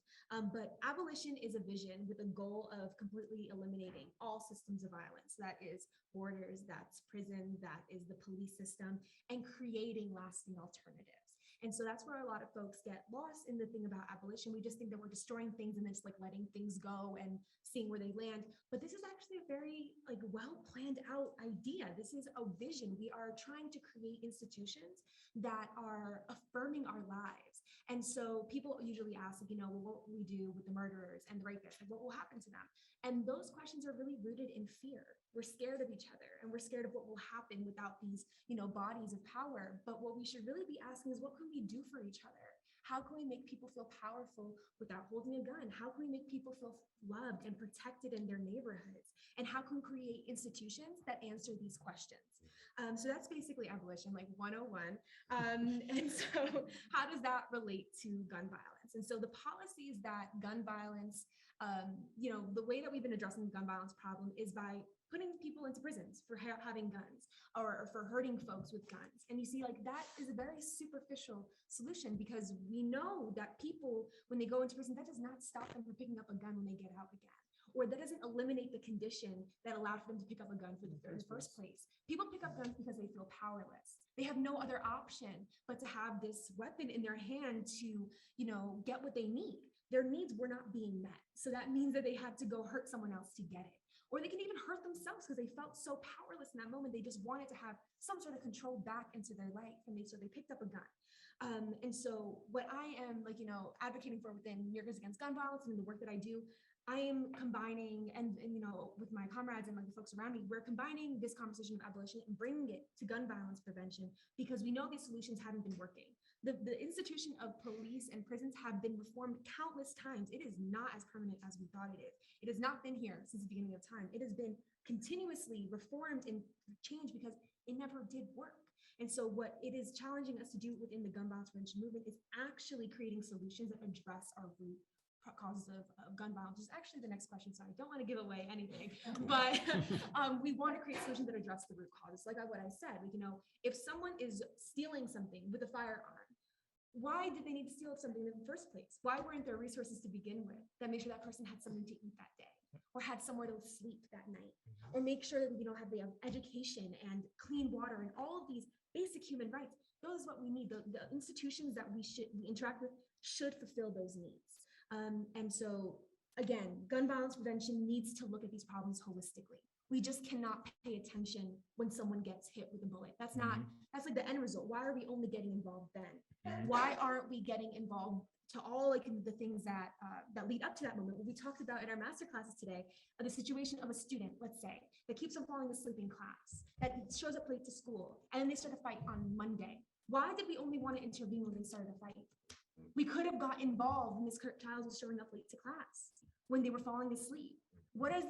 [SPEAKER 14] But abolition is a vision with a goal of completely eliminating all systems of violence. That is borders, that's prison, that is the police system, and creating lasting alternatives. And so that's where a lot of folks get lost in the thing about abolition. We just think that we're destroying things and then just like letting things go and seeing where they land. But this is actually a very like well planned out idea. This is a vision. We are trying to create institutions that are affirming our lives. And so people usually ask, you know, well, what will we do with the murderers and the rapists? Like, what will happen to them? And those questions are really rooted in fear. We're scared of each other and we're scared of what will happen without these, you know, bodies of power. But what we should really be asking is, what can we do for each other? How can we make people feel powerful without holding a gun? How can we make people feel loved and protected in their neighborhoods? And how can we create institutions that answer these questions? So that's basically abolition, like 101. And so how does that relate to gun violence? And so the policies that gun violence, you know, the way that we've been addressing the gun violence problem is by putting people into prisons for having guns or for hurting folks with guns. And you see, like, that is a very superficial solution, because we know that people, when they go into prison, that does not stop them from picking up a gun when they get out again. Or that doesn't eliminate the condition that allowed for them to pick up a gun in the first place. People pick up guns because they feel powerless. They have no other option but to have this weapon in their hand to, you know, get what they need. Their needs were not being met. So that means that they had to go hurt someone else to get it. Or they can even hurt themselves because they felt so powerless in that moment. They just wanted to have some sort of control back into their life. And so they picked up a gun. And so what I am, like, you know, advocating for within New Yorkers Against Gun Violence and the work that I do, I am combining, and you know, with my comrades and like the folks around me, we're combining this conversation of abolition and bringing it to gun violence prevention, because we know these solutions haven't been working. The institution of police and prisons have been reformed countless times. It is not as permanent as we thought it is. It has not been here since the beginning of time. It has been continuously reformed and changed because it never did work. And so what it is challenging us to do within the gun violence prevention movement is actually creating solutions that address our root causes of gun violence, which is actually the next question. So I don't want to give away anything, but we want to create solutions that address the root causes. Like what I said, like, you know, if someone is stealing something with a firearm, why did they need to steal something in the first place? Why weren't there resources to begin with that make sure that person had something to eat that day, or had somewhere to sleep that night, or make sure that, you know, they have education and clean water and all of these basic human rights? Those is what we need. The institutions that we interact with should fulfill those needs. And so again, gun violence prevention needs to look at these problems holistically. We just cannot pay attention when someone gets hit with a bullet. That's not, that's like the end result. Why are we only getting involved then? Why aren't we getting involved to all like the things that that lead up to that moment? What we talked about in our master classes today, the situation of a student, let's say, that keeps on falling asleep in class, that shows up late to school, and then they start a fight on Monday. Why did we only want to intervene when they started a fight? We could have got involved when this child was showing up late to class, when they were falling asleep. What is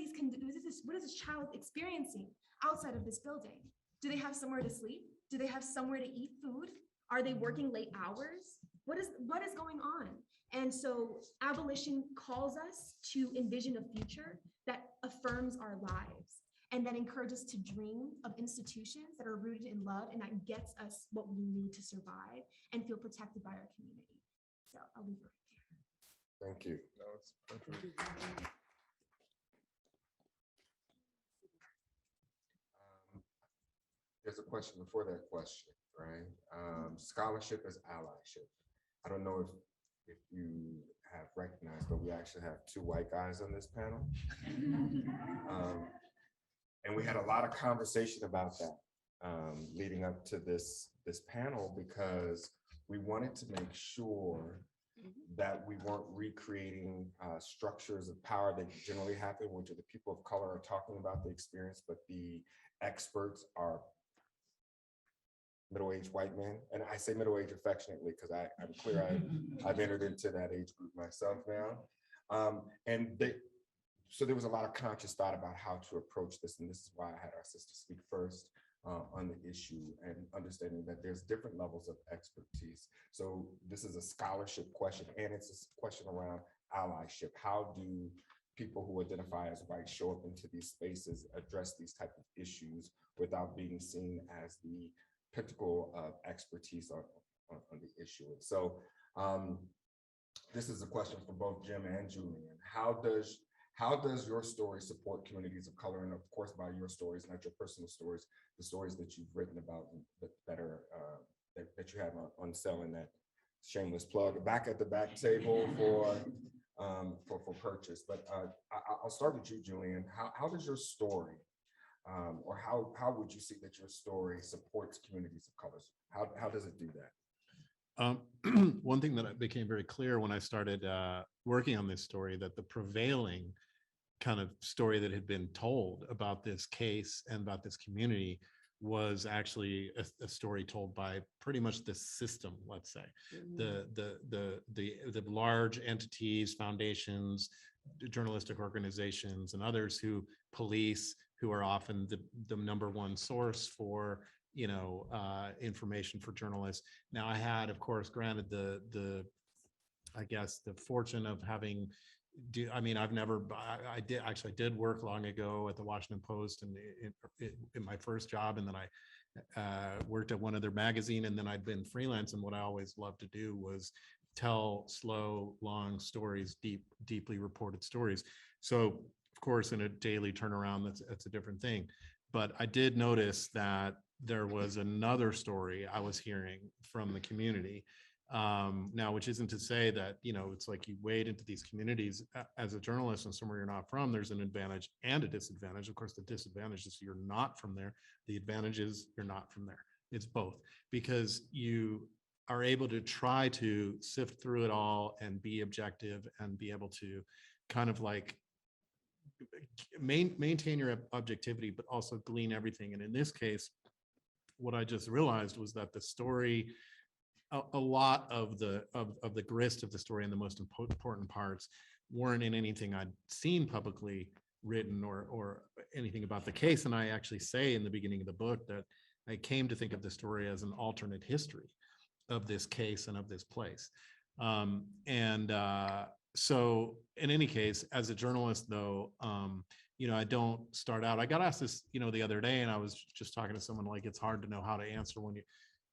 [SPEAKER 14] this child experiencing outside of this building? Do they have somewhere to sleep? Do they have somewhere to eat food? Are they working late hours? What is going on? And so abolition calls us to envision a future that affirms our lives and that encourages us to dream of institutions that are rooted in love and that gets us what we need to survive and feel protected by our community. So I'll leave it right there.
[SPEAKER 9] Thank you. That was perfect. There's a question before that question, right? Scholarship is allyship. I don't know if
[SPEAKER 17] if you have recognized, but we actually have two white guys on this panel. And we had a lot of conversation about that leading up to this panel, because we wanted to make sure that we weren't recreating structures of power that generally happen when the people of color are talking about the experience, but the experts are middle-aged white men. And I say middle-aged affectionately because I'm clear I've entered into that age group myself now. So there was a lot of conscious thought about how to approach this. And this is why I had our sister speak first on the issue, and understanding that there's different levels of expertise. So this is a scholarship question, and it's a question around allyship. How do people who identify as white show up into these spaces, address these type of issues without being seen as the pinnacle of expertise on the issue? And so this is a question for both Jim and Julian. How does your story support communities of color? And of course, by your stories, not your personal stories, the stories that you've written about that you have on sale in that shameless plug back at the back table for purchase. But I'll start with you, Julian. How does your story, or how would you see that your story supports communities of color? How does it do that?
[SPEAKER 13] One thing that became very clear when I started working on this story, that the prevailing kind of story that had been told about this case and about this community was actually a story told by pretty much the system, let's say. The large entities, foundations, journalistic organizations, and others who police, who are often the number one source for information for journalists. Now, I had, of course, granted I guess the fortune of having, I did work long ago at the Washington Post and in my first job, and then I worked at one other magazine, and then I'd been freelance. And what I always loved to do was tell slow, long stories, deeply reported stories. So, of course, in a daily turnaround, that's a different thing. But I did notice that there was another story I was hearing from the community. Now, which isn't to say that, it's like you wade into these communities as a journalist and somewhere you're not from, there's an advantage and a disadvantage. Of course, the disadvantage is you're not from there. The advantage is you're not from there. It's both, because you are able to try to sift through it all and be objective and be able to kind of like maintain your objectivity, but also glean everything. And in this case, what I just realized was that the story, a lot of the grist of the story and the most important parts weren't in anything I'd seen publicly written or anything about the case. And I actually say in the beginning of the book that I came to think of the story as an alternate history of this case and of this place. So in any case, as a journalist, though, I don't start out. I got asked this, the other day, and I was just talking to someone, like, it's hard to know how to answer when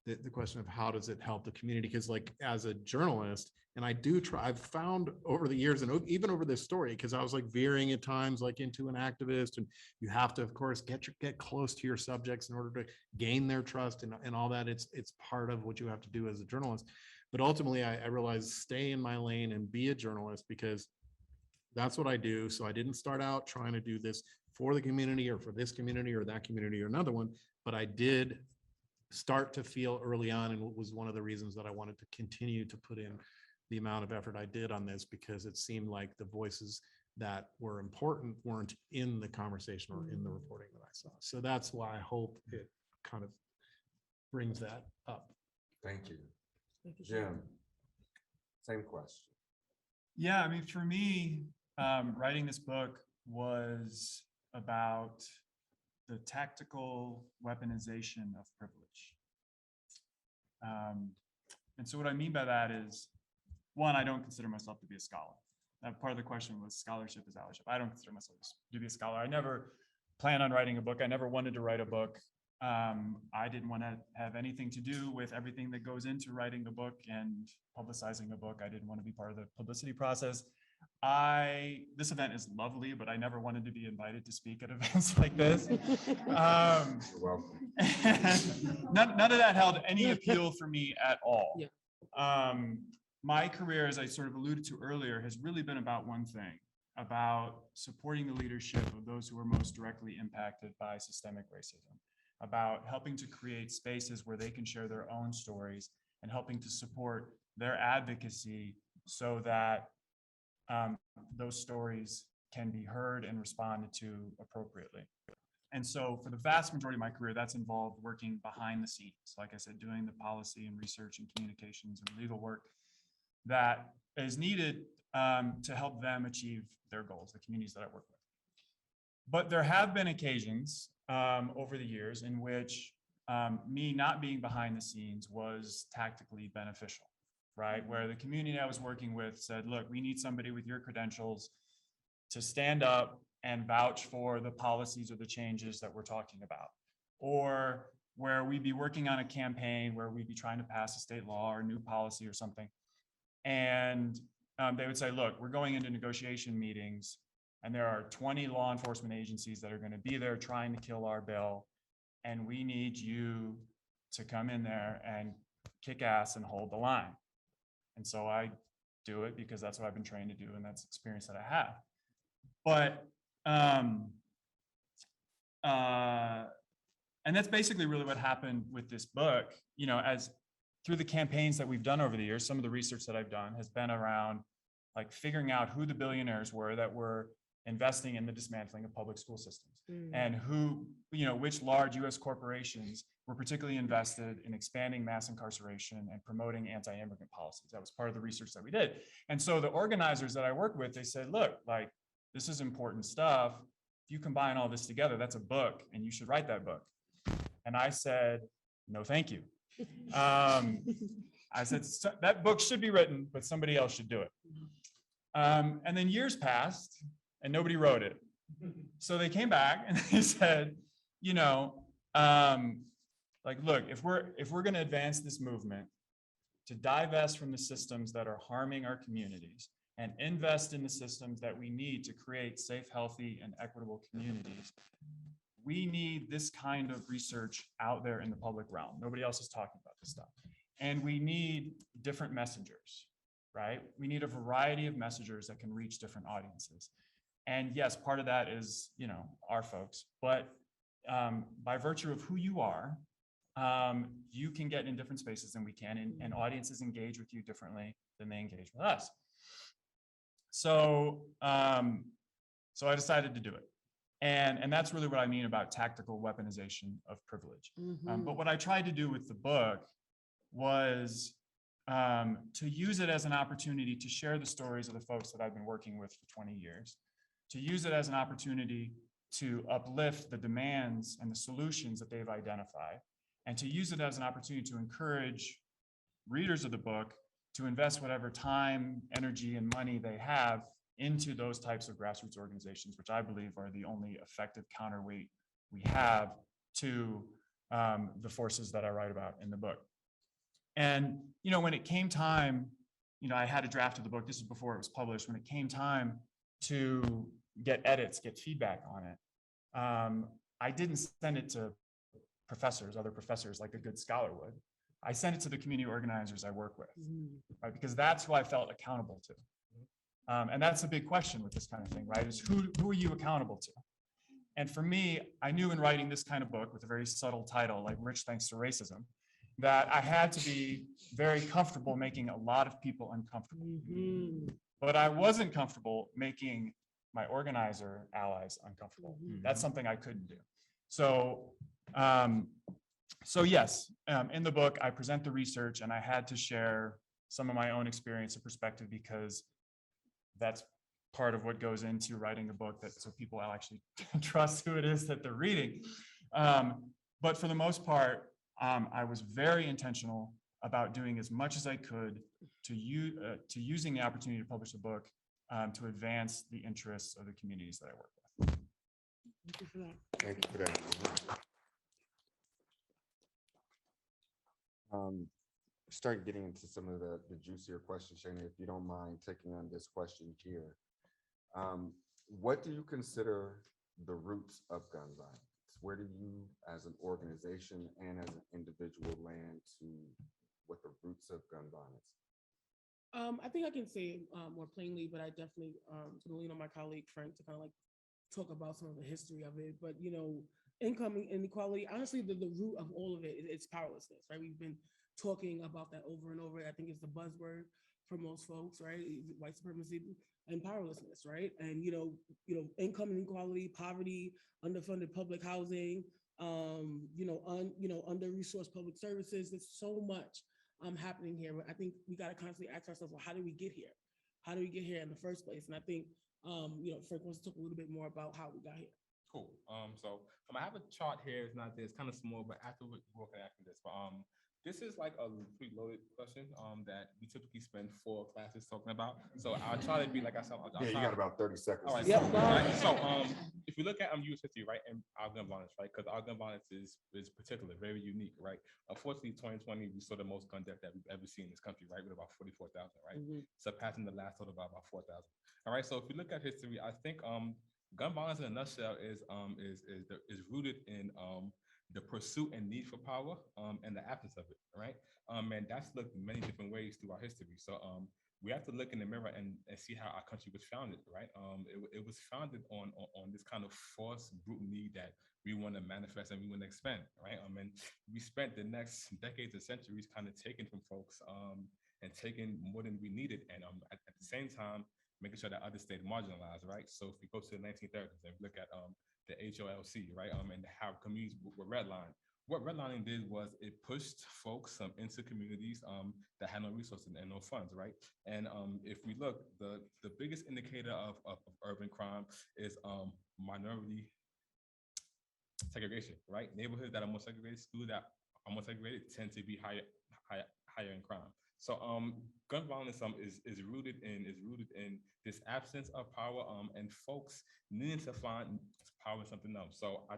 [SPEAKER 13] the question of how does it help the community? Because, like, as a journalist, and I've found over the years, and even over this story, because I was like veering at times like into an activist, and you have to, of course, get close to your subjects in order to gain their trust and all that. It's part of what you have to do as a journalist. But ultimately, I realized stay in my lane and be a journalist, because that's what I do. So I didn't start out trying to do this for the community or for this community or that community or another one, but I did start to feel early on, and what was one of the reasons that I wanted to continue to put in the amount of effort I did on this, because it seemed like the voices that were important weren't in the conversation or in the reporting that I saw. So that's why I hope it kind of brings that up.
[SPEAKER 17] Thank you. Jim, same question.
[SPEAKER 12] Yeah, I mean, for me, writing this book was about the tactical weaponization of privilege. And so what I mean by that is, one, I don't consider myself to be a scholar. Part of the question was scholarship is allyship. I don't consider myself to be a scholar. I never planned on writing a book. I never wanted to write a book. I didn't want to have anything to do with everything that goes into writing the book and publicizing a book. I didn't want to be part of the publicity process. This event is lovely, but I never wanted to be invited to speak at events like this.
[SPEAKER 17] You're welcome.
[SPEAKER 12] None of that held any appeal for me at all. my career, as I sort of alluded to earlier, has really been about one thing, about supporting the leadership of those who are most directly impacted by systemic racism, about helping to create spaces where they can share their own stories and helping to support their advocacy so that those stories can be heard and responded to appropriately. And so for the vast majority of my career, that's involved working behind the scenes, like I said, doing the policy and research and communications and legal work that is needed to help them achieve their goals, the communities that I work with. But there have been occasions over the years in which me not being behind the scenes was tactically beneficial, right? Where the community I was working with said, look, we need somebody with your credentials to stand up and vouch for the policies or the changes that we're talking about. Or where we'd be working on a campaign where we'd be trying to pass a state law or new policy or something. And they would say, look, we're going into negotiation meetings and there are 20 law enforcement agencies that are going to be there trying to kill our bill. And we need you to come in there and kick ass and hold the line. And so I do it because that's what I've been trained to do and that's experience that I have. But, and that's basically really what happened with this book, you know, as through the campaigns that we've done over the years, some of the research that I've done has been around like figuring out who the billionaires were that were investing in the dismantling of public school systems and who, you know, which large US corporations were particularly invested in expanding mass incarceration and promoting anti-immigrant policies. That was part of the research that we did. And so the organizers that I work with, they said, look, like, this is important stuff. If you combine all this together, that's a book and you should write that book. And I said, no, thank you. I said, that book should be written, but somebody else should do it. And then years passed and nobody wrote it. So they came back and they said, you know, like, look, if we're going to advance this movement to divest from the systems that are harming our communities and invest in the systems that we need to create safe, healthy, and equitable communities, we need this kind of research out there in the public realm. Nobody else is talking about this stuff. And we need different messengers, right? We need a variety of messengers that can reach different audiences. And yes, part of that is, you know, our folks, but by virtue of who you are, you can get in different spaces than we can, and audiences engage with you differently than they engage with us. So, so I decided to do it. And that's really what I mean about tactical weaponization of privilege. But what I tried to do with the book was to use it as an opportunity to share the stories of the folks that I've been working with for 20 years, to use it as an opportunity to uplift the demands and the solutions that they've identified, and to use it as an opportunity to encourage readers of the book to invest whatever time, energy, and money they have into those types of grassroots organizations, which I believe are the only effective counterweight we have to the forces that I write about in the book. And, you know, when it came time, you know, I had a draft of the book, this is before it was published, when it came time to get edits, get feedback on it, I didn't send it to professors, other professors like a good scholar would. I sent it to the community organizers I work with, right? Because that's who I felt accountable to. And that's a big question with this kind of thing, right? Is who are you accountable to? And for me, I knew in writing this kind of book with a very subtle title, like Rich Thanks to Racism, that I had to be very comfortable making a lot of people uncomfortable. But I wasn't comfortable making my organizer allies uncomfortable. That's something I couldn't do. So, so yes, in the book, I present the research and I had to share some of my own experience and perspective because that's part of what goes into writing a book, that so people actually trust who it is that they're reading. But for the most part, I was very intentional about doing as much as I could to using the opportunity to publish a book to advance the interests of the communities that I work with.
[SPEAKER 17] Thank you for that. Thank you for that. Start getting into some of the juicier questions, Shaina, if you don't mind taking on this question here. What do you consider the roots of gun violence? Where do you, as an organization and as an individual, land to what the roots of gun violence?
[SPEAKER 15] I think I can say it more plainly, but I definitely gonna lean on my colleague Frank to kind of like talk about some of the history of it. But you know, income inequality, honestly, the root of all of it is powerlessness, right? We've been talking about that over and over. I think it's the buzzword for most folks, right? White supremacy and powerlessness, right? And you know, income inequality, poverty, underfunded public housing, under-resourced public services. There's so much happening here. But I think we got to constantly ask ourselves, well, how did we get here? How did we get here in the first place? And I think, Frank wants to talk a little bit more about how we got here.
[SPEAKER 16] Cool. So I have a chart here. It's not there. It's kind of small, but after we're working after this. But this is like a pretty loaded question that we typically spend 4 classes talking about. So I'll try to be like I said.
[SPEAKER 17] Yeah, you got about 30 seconds.
[SPEAKER 16] All right.
[SPEAKER 17] Yeah.
[SPEAKER 16] Right. So if you look at U.S. history, right, and our gun violence, right, because our gun violence is particular, very unique, right. Unfortunately, 2020 we saw the most gun death that we've ever seen in this country, right, with about 44,000, right, surpassing the last total by about 4,000. All right. So if you look at history, I think gun violence in a nutshell is rooted in the pursuit and need for power and the absence of it, right? And that's looked many different ways through our history. So we have to look in the mirror and see how our country was founded, right? It was founded on this kind of forced, brutal need that we want to manifest and we want to expand, right? And we spent the next decades and centuries kind of taking from folks and taking more than we needed, and at the same time, making sure that others stayed marginalized, right? So if we go to the 1930s and look at the HOLC, right, and how communities were redlined. What redlining did was it pushed folks into communities that had no resources and no funds, right? And if we look, the biggest indicator of urban crime is minority segregation, right? Neighborhoods that are more segregated, schools that are more segregated tend to be higher in crime. So gun violence is rooted in this absence of power and folks needing to find power in something else. So I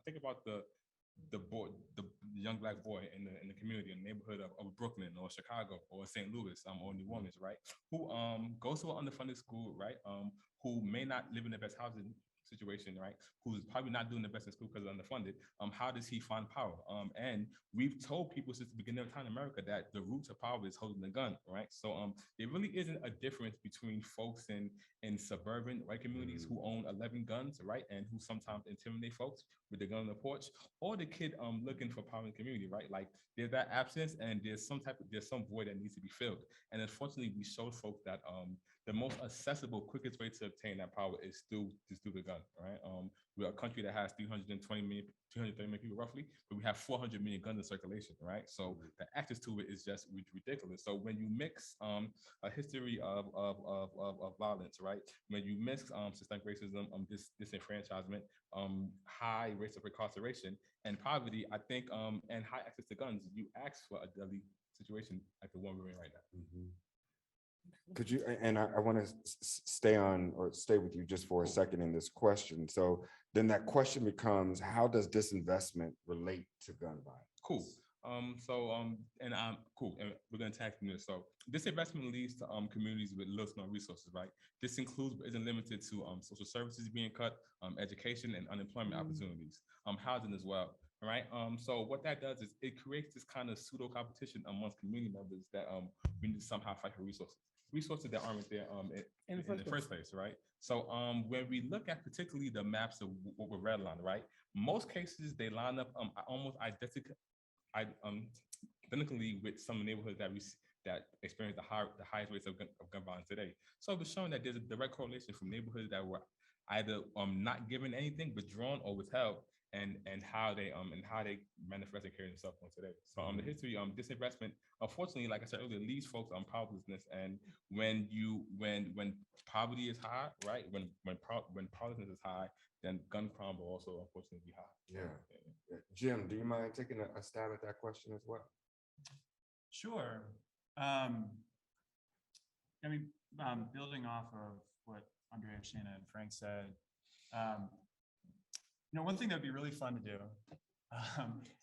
[SPEAKER 16] think about the young Black boy in the community, in the neighborhood of Brooklyn or Chicago or St. Louis or New Orleans, right? Who goes to an underfunded school, right? Who may not live in the best housing situation, right? Who's probably not doing the best in school because they're underfunded. How does he find power? And we've told people since the beginning of time in America that the root of power is holding the gun, right? So there really isn't a difference between folks in suburban white communities who own 11 guns, right? And who sometimes intimidate folks with the gun on the porch, or the kid looking for power in the community, right? Like there's that absence and there's some void that needs to be filled. And unfortunately, we showed folks that the most accessible, quickest way to obtain that power is through the gun, right? We're a country that has 330 million people roughly, but we have 400 million guns in circulation, right? So the access to it is just ridiculous. So when you mix a history of violence, right? When you mix systemic racism, disenfranchisement, high rates of incarceration, and poverty, I think, and high access to guns, you ask for a deadly situation like the one we're in right now.
[SPEAKER 17] Could you, and I want to stay with you just for a second in this question. So then that question becomes, how does disinvestment relate to gun violence?
[SPEAKER 16] Cool. Cool. And we're going to tackle this. So disinvestment leads to communities with little to no resources, right? This includes, but isn't limited to social services being cut, education and unemployment opportunities, housing as well. Right. So what that does is it creates this kind of pseudo competition amongst community members that we need to somehow fight for resources that aren't there in the first place, right? So when we look at particularly the maps of what we're redlining, right? Most cases they line up almost identically with some neighborhoods that experience the highest rates of gun violence today. So it's showing that there's a direct correlation from neighborhoods that were either not given anything, withdrawn or withheld, and how they manifest and carry themselves on today. So the history disinvestment, unfortunately, like I said earlier, leaves folks on powerlessness. And when poverty is high, right? When powerlessness is high, then gun crime will also unfortunately be high.
[SPEAKER 17] Yeah. Jim, do you mind taking a stab at that question as well?
[SPEAKER 18] Sure. Building off of what Andrea, Shaina, and Frank said, one thing that would be really fun to do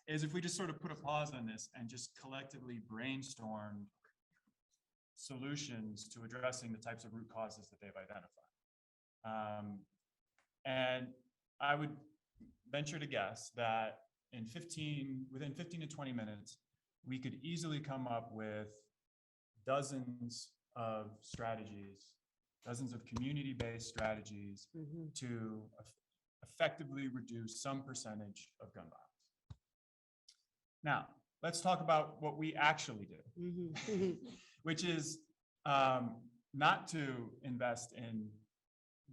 [SPEAKER 18] is if we just sort of put a pause on this and just collectively brainstorm solutions to addressing the types of root causes that they've identified. And I would venture to guess that within 15 to 20 minutes, we could easily come up with dozens of strategies, dozens of community-based strategies to effectively reduce some percentage of gun violence. Now, let's talk about what we actually do, which is not to invest in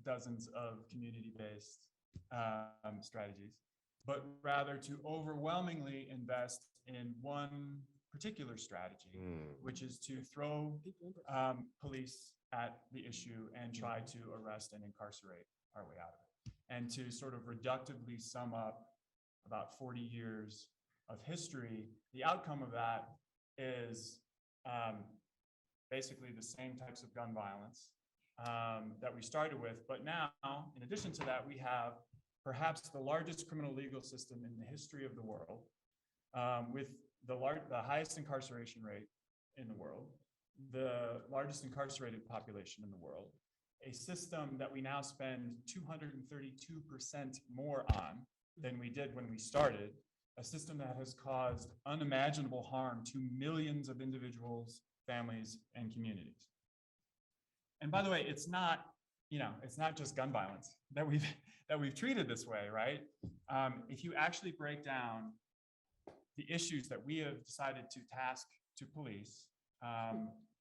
[SPEAKER 18] dozens of community-based strategies, but rather to overwhelmingly invest in one particular strategy, which is to throw police at the issue and try to arrest and incarcerate our way out of it. And to sort of reductively sum up about 40 years of history, the outcome of that is basically the same types of gun violence that we started with. But now, in addition to that, we have perhaps the largest criminal legal system in the history of the world, with the highest incarceration rate in the world, the largest incarcerated population in the world, a system that we now spend 232% more on than we did when we started, a system that has caused unimaginable harm to millions of individuals, families, and communities. And by the way, it's not just gun violence that we've treated this way, right? If you actually break down the issues that we have decided to task to police,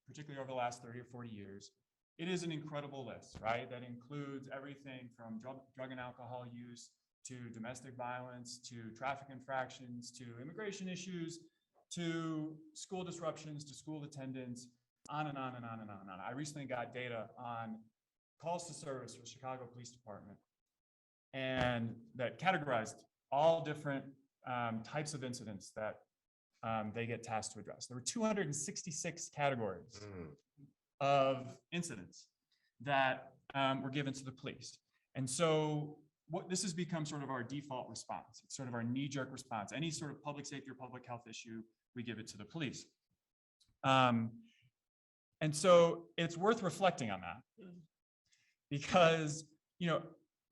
[SPEAKER 18] particularly over the last 30 or 40 years, it is an incredible list, right? That includes everything from drug and alcohol use to domestic violence, to traffic infractions, to immigration issues, to school disruptions, to school attendance, on and on and on and on and on. I recently got data on calls to service for the Chicago Police Department, and that categorized all different types of incidents that they get tasked to address. There were 266 categories of incidents that were given to the police. And so this has become sort of our default response. It's sort of our knee-jerk response. Any sort of public safety or public health issue, we give it to the police. And so it's worth reflecting on that, because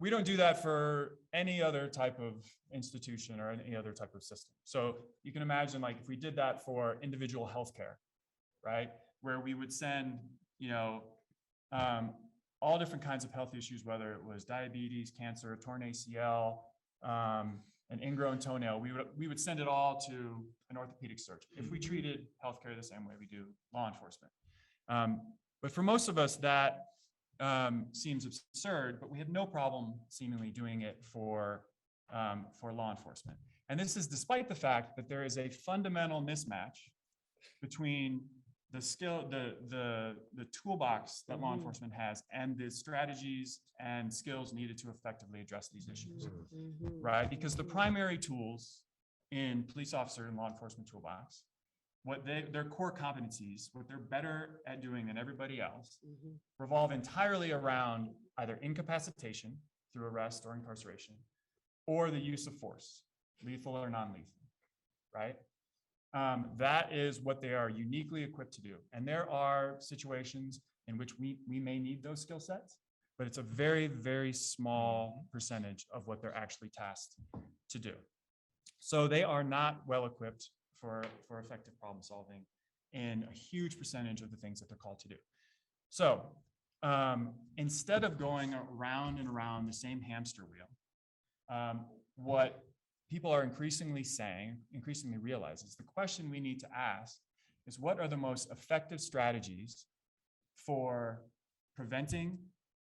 [SPEAKER 18] we don't do that for any other type of institution or any other type of system. So you can imagine, like, if we did that for individual healthcare, right, where we would send all different kinds of health issues, whether it was diabetes, cancer, torn ACL, an ingrown toenail, we would send it all to an orthopedic surgeon if we treated healthcare the same way we do law enforcement. But for most of us, that seems absurd, but we have no problem seemingly doing it for law enforcement. And this is despite the fact that there is a fundamental mismatch between the skill, the toolbox that law enforcement has and the strategies and skills needed to effectively address these issues, right? Because the primary tools in police officer and law enforcement toolbox, their core competencies, what they're better at doing than everybody else, revolve entirely around either incapacitation through arrest or incarceration, or the use of force, lethal or non-lethal, right? That is what they are uniquely equipped to do. And there are situations in which we may need those skill sets, but it's a very, very small percentage of what they're actually tasked to do. So they are not well equipped for effective problem solving in a huge percentage of the things that they're called to do. So instead of going around and around the same hamster wheel, what people are increasingly realize is the question we need to ask is, what are the most effective strategies for preventing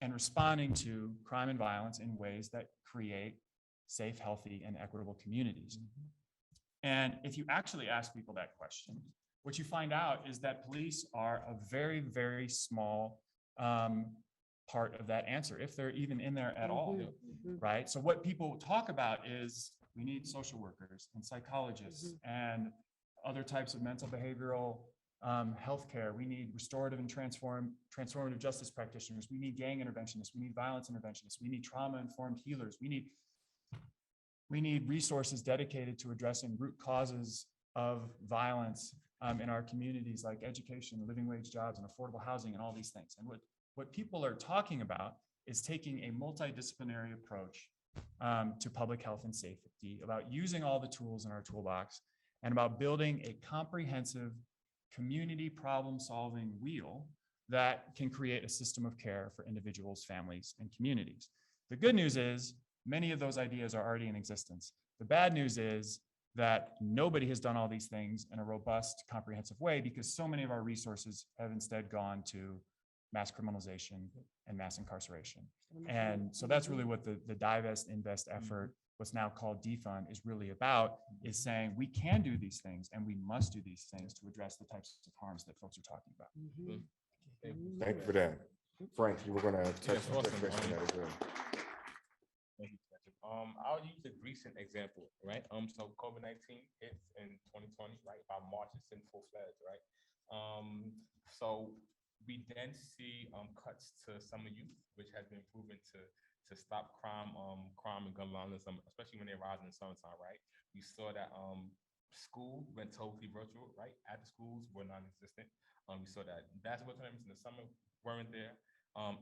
[SPEAKER 18] and responding to crime and violence in ways that create safe, healthy, and equitable communities? And if you actually ask people that question, what you find out is that police are a very, very small part of that answer, if they're even in there at all, right? So what people talk about is we need social workers and psychologists and other types of mental behavioral healthcare. We need restorative and transformative justice practitioners. We need gang interventionists. We need violence interventionists. We need trauma-informed healers. We need resources dedicated to addressing root causes of violence in our communities, like education, living wage jobs, and affordable housing, and all these things. And what people are talking about is taking a multidisciplinary approach to public health and safety, about using all the tools in our toolbox, and about building a comprehensive community problem-solving wheel that can create a system of care for individuals, families, and communities. The good news is many of those ideas are already in existence. The bad news is that nobody has done all these things in a robust, comprehensive way because so many of our resources have instead gone to mass criminalization and mass incarceration. And so that's really what the divest invest effort, what's now called defund, is really about, is saying we can do these things and we must do these things to address the types of harms that folks are talking about.
[SPEAKER 17] Thank you for that. Frank, you were gonna touch
[SPEAKER 16] Yes, awesome.
[SPEAKER 17] on that as well.
[SPEAKER 16] Thank you, Patrick. I'll use a recent example, right? So COVID-19 hits in 2020, right? By March, it's in full fledged, right? So we then see cuts to summer youth, which has been proven to stop crime and gun violence, especially when they rise in the summertime, right? We saw that school went totally virtual, right? After schools were non-existent. We saw that basketball tournaments in the summer weren't there.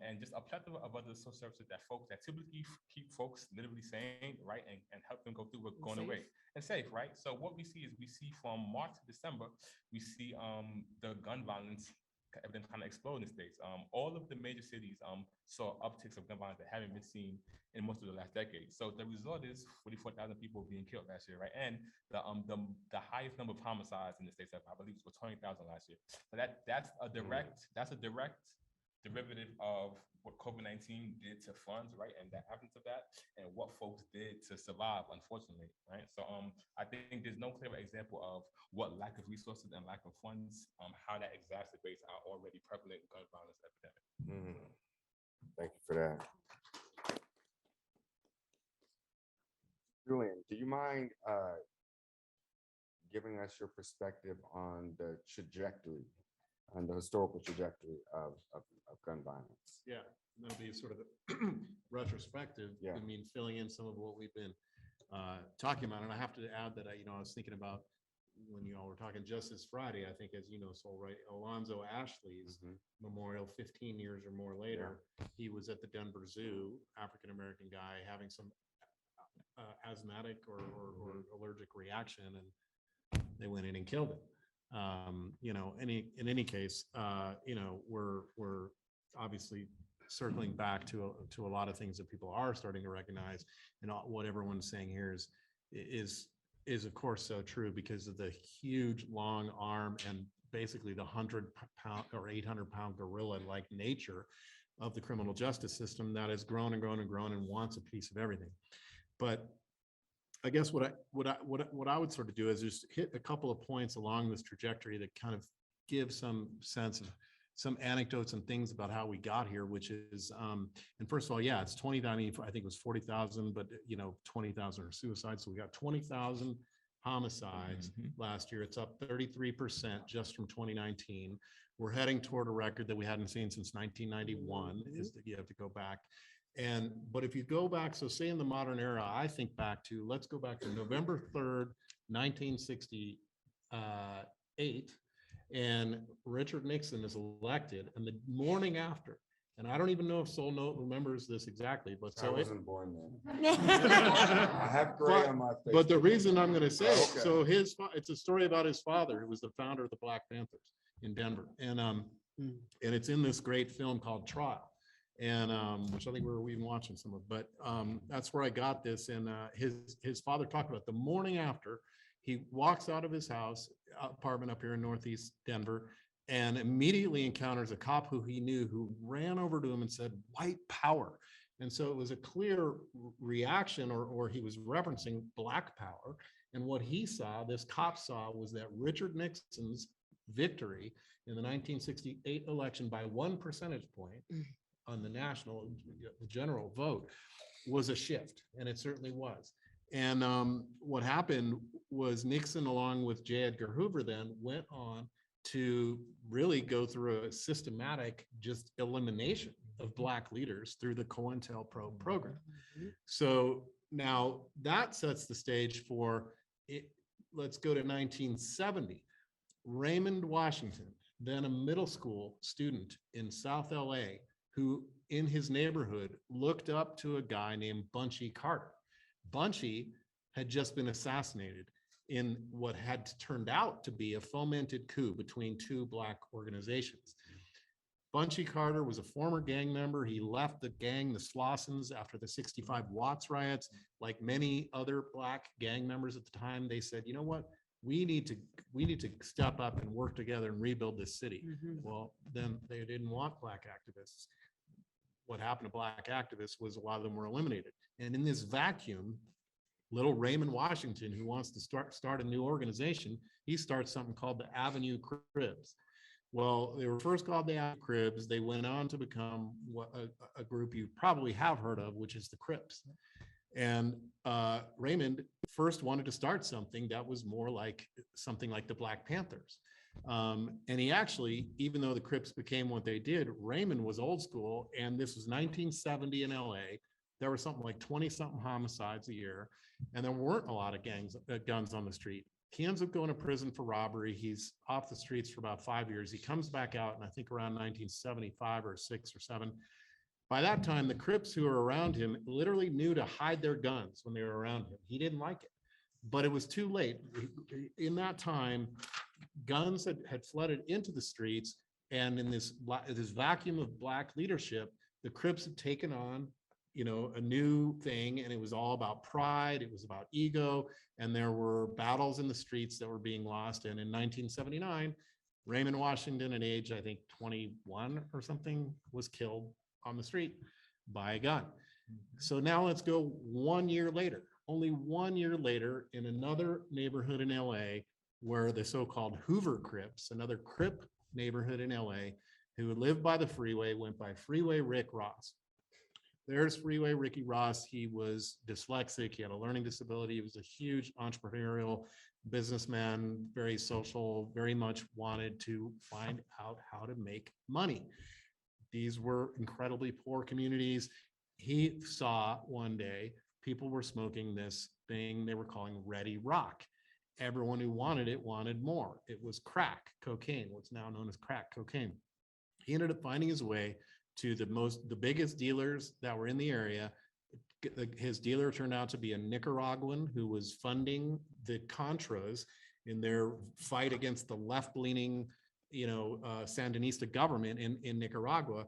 [SPEAKER 16] And just a plethora of other social services that typically keep folks literally sane, right? And help them go through what's going away and safe, right? So what we see from March to December, we see the gun violence evidence kind of explode in the States. All of the major cities saw upticks of gun violence that haven't been seen in most of the last decade. So the result is 44,000 people being killed last year, right? And the highest number of homicides in the States, I believe, was 20,000 last year. So that's a direct derivative of what COVID-19 did to funds, right? And the absence of that, and what folks did to survive, unfortunately, right? So I think there's no clearer example of what lack of resources and lack of funds, how that exacerbates our already prevalent gun violence epidemic.
[SPEAKER 17] Thank you for that. Julian, do you mind giving us your perspective on the trajectory, on the historical trajectory of gun violence?
[SPEAKER 13] Yeah, that'll be sort of a retrospective.
[SPEAKER 17] Yeah.
[SPEAKER 13] I mean, filling in some of what we've been talking about. And I have to add that I was thinking about when you all were talking Justice Friday, I think, as you know, so right, Alonzo Ashley's memorial 15 years or more later, he was at the Denver Zoo, African-American guy, having some asthmatic or allergic reaction, and they went in and killed him. In any case, we're obviously circling back to a lot of things that people are starting to recognize, and what everyone's saying here is of course so true because of the huge long arm and basically the 100-pound or 800-pound gorilla-like nature of the criminal justice system that has grown and grown and grown and wants a piece of everything. But I guess what I would sort of do is just hit a couple of points along this trajectory that kind of give some sense of some anecdotes and things about how we got here, which is, and first of all, yeah, it's 20,000, I think it was 40,000, but 20,000 are suicides. So we got 20,000 homicides last year. It's up 33% just from 2019. We're heading toward a record that we hadn't seen since 1991, is that you have to go back. But if you go back, so say in the modern era, I think let's go back to November 3rd, 1968, and Richard Nixon is elected, and the morning after, and I don't even know if Soul Note remembers this exactly, but
[SPEAKER 17] I
[SPEAKER 13] so
[SPEAKER 17] wasn't born then. I have gray on my face.
[SPEAKER 13] But the reason I'm going to say it,
[SPEAKER 17] Okay.
[SPEAKER 13] so it's a story about his father, who was the founder of the Black Panthers in Denver, and it's in this great film called Trial, and which I think we're even watching some of, but that's where I got this. And his father talked about the morning after, he walks out of his house, apartment up here in Northeast Denver, and immediately encounters a cop who he knew, who ran over to him and said, "White power." And so it was a clear reaction, or he was referencing Black power. And what he saw, this cop saw, was that Richard Nixon's victory in the 1968 election by 1 percentage point on the general vote was a shift, and it certainly was. And what happened was Nixon, along with J. Edgar Hoover, then went on to really go through a systematic just elimination of Black leaders through the COINTELPRO program. So now that sets the stage for it. Let's go to 1970. Raymond Washington, then a middle school student in South LA, who in his neighborhood looked up to a guy named Bunchy Carter. Bunchy had just been assassinated in what had turned out to be a fomented coup between two Black organizations. Bunchy Carter was a former gang member. He left the gang, the Slossons, after the 65 Watts riots. Like many other Black gang members at the time, they said, you know what? We need to step up and work together and rebuild this city. Well, then they didn't want Black activists. What happened to Black activists was a lot of them were eliminated. And in this vacuum, little Raymond Washington, who wants to start a new organization, he starts something called the Avenue Cribs. Well, they were first called the Avenue Cribs. They went on to become a group you probably have heard of, which is the Crips. And Raymond first wanted to start something that was more like something like the Black Panthers. And he actually, even though the Crips became what they did, Raymond was old school. And this was 1970 in LA. There were something like 20-something homicides a year. And there weren't a lot of guns on the street. He ends up going to prison for robbery. He's off the streets for about 5 years. He comes back out, and I think around 1975 or 6 or 7. By that time, the Crips who were around him literally knew to hide their guns when they were around him. He didn't like it, but it was too late. In that time, guns had flooded into the streets, and in this vacuum of Black leadership, the Crips had taken on a new thing, and it was all about pride. It was about ego, and there were battles in the streets that were being lost. And in 1979, Raymond Washington, at age, I think 21 or something, was killed on the street by a gun. So now let's go 1 year later, only 1 year later, in another neighborhood in LA, where the so-called Hoover Crips, another Crip neighborhood in LA, who lived by the freeway, went by Freeway Rick Ross. There's Freeway Ricky Ross. He was dyslexic. He had a learning disability. He was a huge entrepreneurial businessman, very social, very much wanted to find out how to make money. These were incredibly poor communities. He saw one day people were smoking this thing they were calling Ready Rock. Everyone who wanted it wanted more. It was crack cocaine, what's now known as crack cocaine. He ended up finding his way to the biggest dealers that were in the area. His dealer turned out to be a Nicaraguan who was funding the Contras in their fight against the left-leaning, Sandinista government in Nicaragua,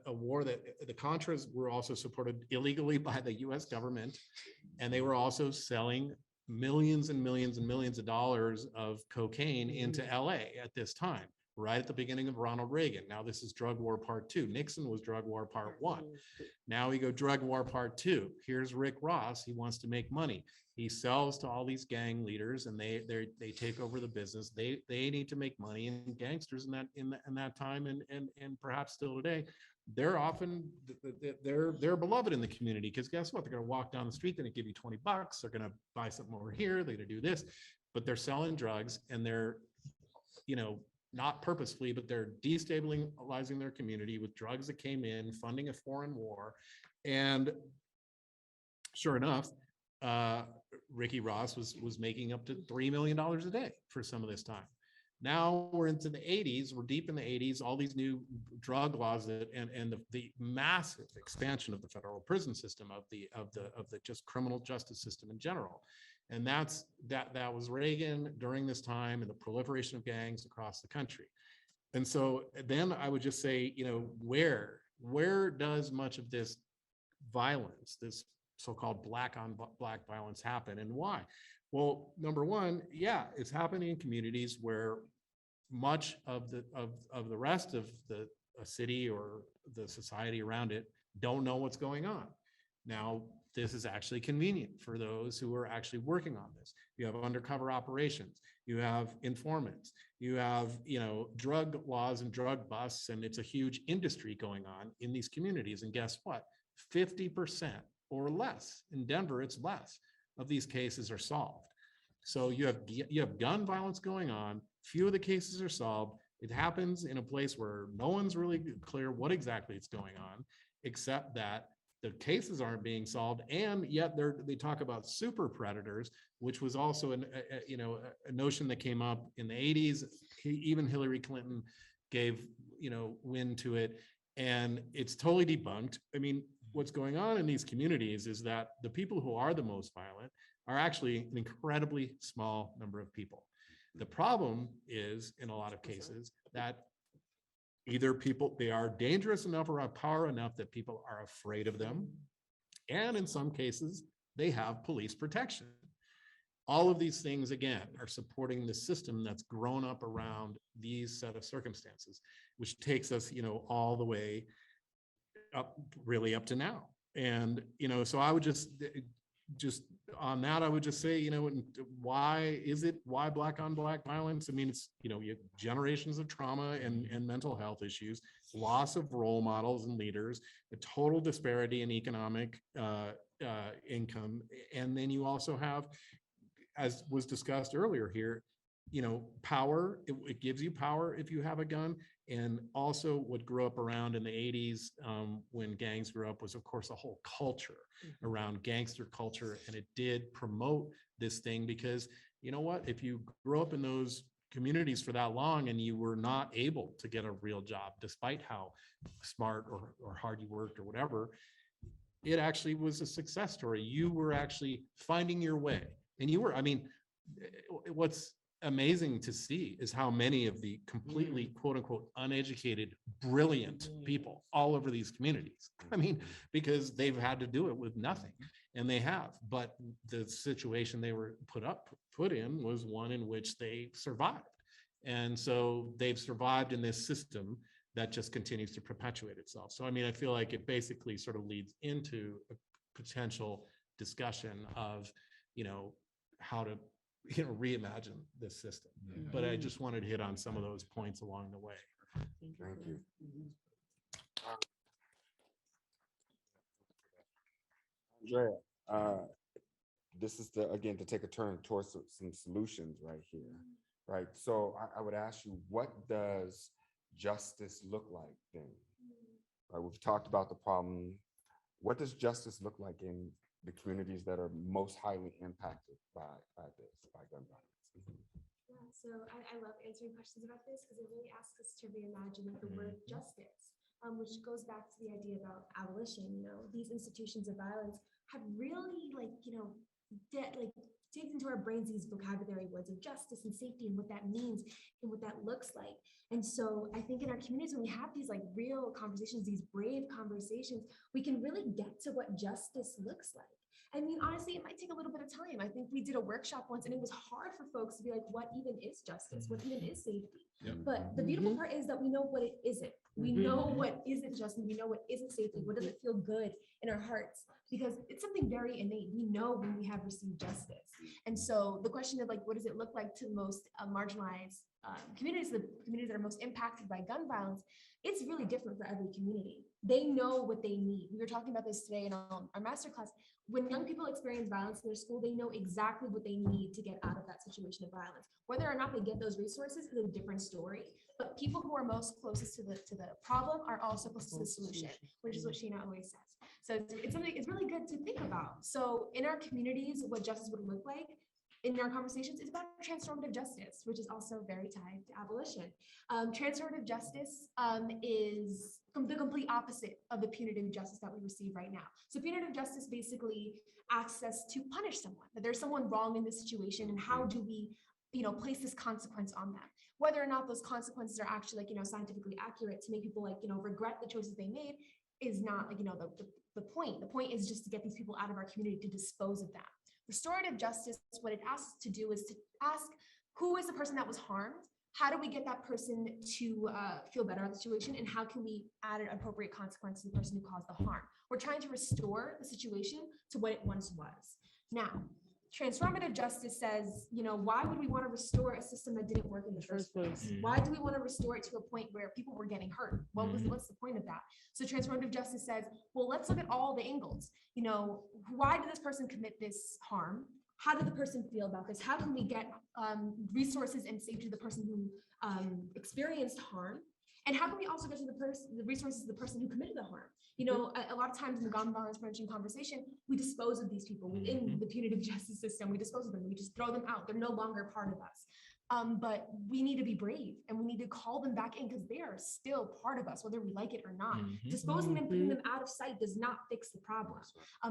[SPEAKER 13] a war that the Contras were also supported illegally by the US government. And they were also selling millions and millions and millions of dollars of cocaine into LA at this time, right at the beginning of Ronald Reagan. Now this is drug war part 2. Nixon was drug war part 1. Now we go drug war part 2. Here's Rick Ross. He wants to make money. He sells to all these gang leaders, and they take over the business. They need to make money, and gangsters in that time and perhaps still today, they're often they're beloved in the community, because guess what? They're going to walk down the street, they're going to give you $20. They're going to buy something over here. They're going to do this, but they're selling drugs, and they're not purposefully, but they're destabilizing their community with drugs that came in, funding a foreign war. And sure enough, Ricky Ross was making up to $3 million a day for some of this time. Now we're into the 80s, we're deep in the 80s, all these new drug laws and the massive expansion of the federal prison system, of the just criminal justice system in general. And that was Reagan during this time, and the proliferation of gangs across the country. And so then I would just say, where does much of this violence, this so-called black on black violence, happen, and why? Well, number one, it's happening in communities where much of the rest of the city or the society around it don't know what's going on. Now, this is actually convenient for those who are actually working on this. You have undercover operations, you have informants, you have, drug laws and drug busts, and it's a huge industry going on in these communities. And guess what? 50% or less, in Denver, it's less, of these cases are solved. So you have gun violence going on, few of the cases are solved. It happens in a place where no one's really clear what exactly is going on, except that the cases aren't being solved, and yet they talk about super predators, which was also a notion that came up in the 80s. Even Hillary Clinton gave wind to it, and it's totally debunked. I mean, what's going on in these communities is that the people who are the most violent are actually an incredibly small number of people. The problem is, in a lot of cases, that either they are dangerous enough or have power enough that people are afraid of them. And in some cases, they have police protection. All of these things, again, are supporting the system that's grown up around these set of circumstances, which takes us, all the way up, really up to now. And, so I would just on that, I would just say, why Black on Black violence? I mean, it's, you have generations of trauma and mental health issues, loss of role models and leaders, a total disparity in economic income. And then you also have, as was discussed earlier here, power, it gives you power if you have a gun. And also what grew up around in the 80s when gangs grew up was, of course, a whole culture around gangster culture. And it did promote this thing because, you know what, if you grew up in those communities for that long and you were not able to get a real job, despite how smart or hard you worked or whatever, it actually was a success story. You were actually finding your way. And you were, what's amazing to see is how many of the completely quote unquote uneducated, brilliant people all over these communities. Because they've had to do it with nothing, and they have, but the situation they were put in was one in which they survived. And so they've survived in this system that just continues to perpetuate itself. So, I feel like it basically sort of leads into a potential discussion of, how to reimagine this system. But I just wanted to hit on some of those points along the way.
[SPEAKER 17] Thank you. Andrea, this is again to take a turn towards some solutions right here, right? So I would ask you, what does justice look like then? Right, we've talked about the problem. What does justice look like in the communities that are most highly impacted by gun violence?
[SPEAKER 14] Yeah, so I love answering questions about this because it really asks us to reimagine the word justice, which goes back to the idea about abolition. These institutions of violence have really digged into our brains these vocabulary words of justice and safety and what that means and what that looks like. And so I think in our communities, when we have these real conversations, these brave conversations, we can really get to what justice looks like. Honestly, it might take a little bit of time. I think we did a workshop once and it was hard for folks to be like, what even is justice? What even is safety? But the beautiful part is that we know what it isn't. We know what isn't justice. We know what isn't safety. What doesn't feel good in our hearts? Because it's something very innate. We know when we have received justice. And so the question of what does it look like to most marginalized communities, the communities that are most impacted by gun violence, it's really different for every community. They know what they need. We were talking about this today in our masterclass. When young people experience violence in their school, they know exactly what they need to get out of that situation of violence. Whether or not they get those resources is a different story. But people who are most closest to the problem are also closest to the solution, which is what Shaina always says. So it's something it's really good to think about. So in our communities, what justice would look like in our conversations is about transformative justice, which is also very tied to abolition. Transformative justice is the complete opposite of the punitive justice that we receive right now. So punitive justice basically asks us to punish someone, that there's someone wrong in this situation, and how do we place this consequence on them? Whether or not those consequences are actually scientifically accurate to make people regret the choices they made is not the point. The point is just to get these people out of our community, to dispose of them. Restorative justice, what it asks to do is to ask, who is the person that was harmed? How do we get that person to feel better about the situation? And how can we add an appropriate consequence to the person who caused the harm? We're trying to restore the situation to what it once was. Now, transformative justice says, why would we want to restore a system that didn't work in the first place? Why do we want to restore it to a point where people were getting hurt? What's the point of that? So transformative justice says, well, let's look at all the angles. Why did this person commit this harm? How did the person feel about this? How can we get resources and safety to the person who experienced harm? And how can we also get to the resources of the person who committed the harm? A lot of times in the gun violence prevention conversation, we dispose of these people within the punitive justice system. We dispose of them. We just throw them out. They're no longer part of us.
[SPEAKER 10] But we need to be brave and we need to call them back in because they are still part of us, whether we like it or not. Disposing them, putting them out of sight does not fix the problem.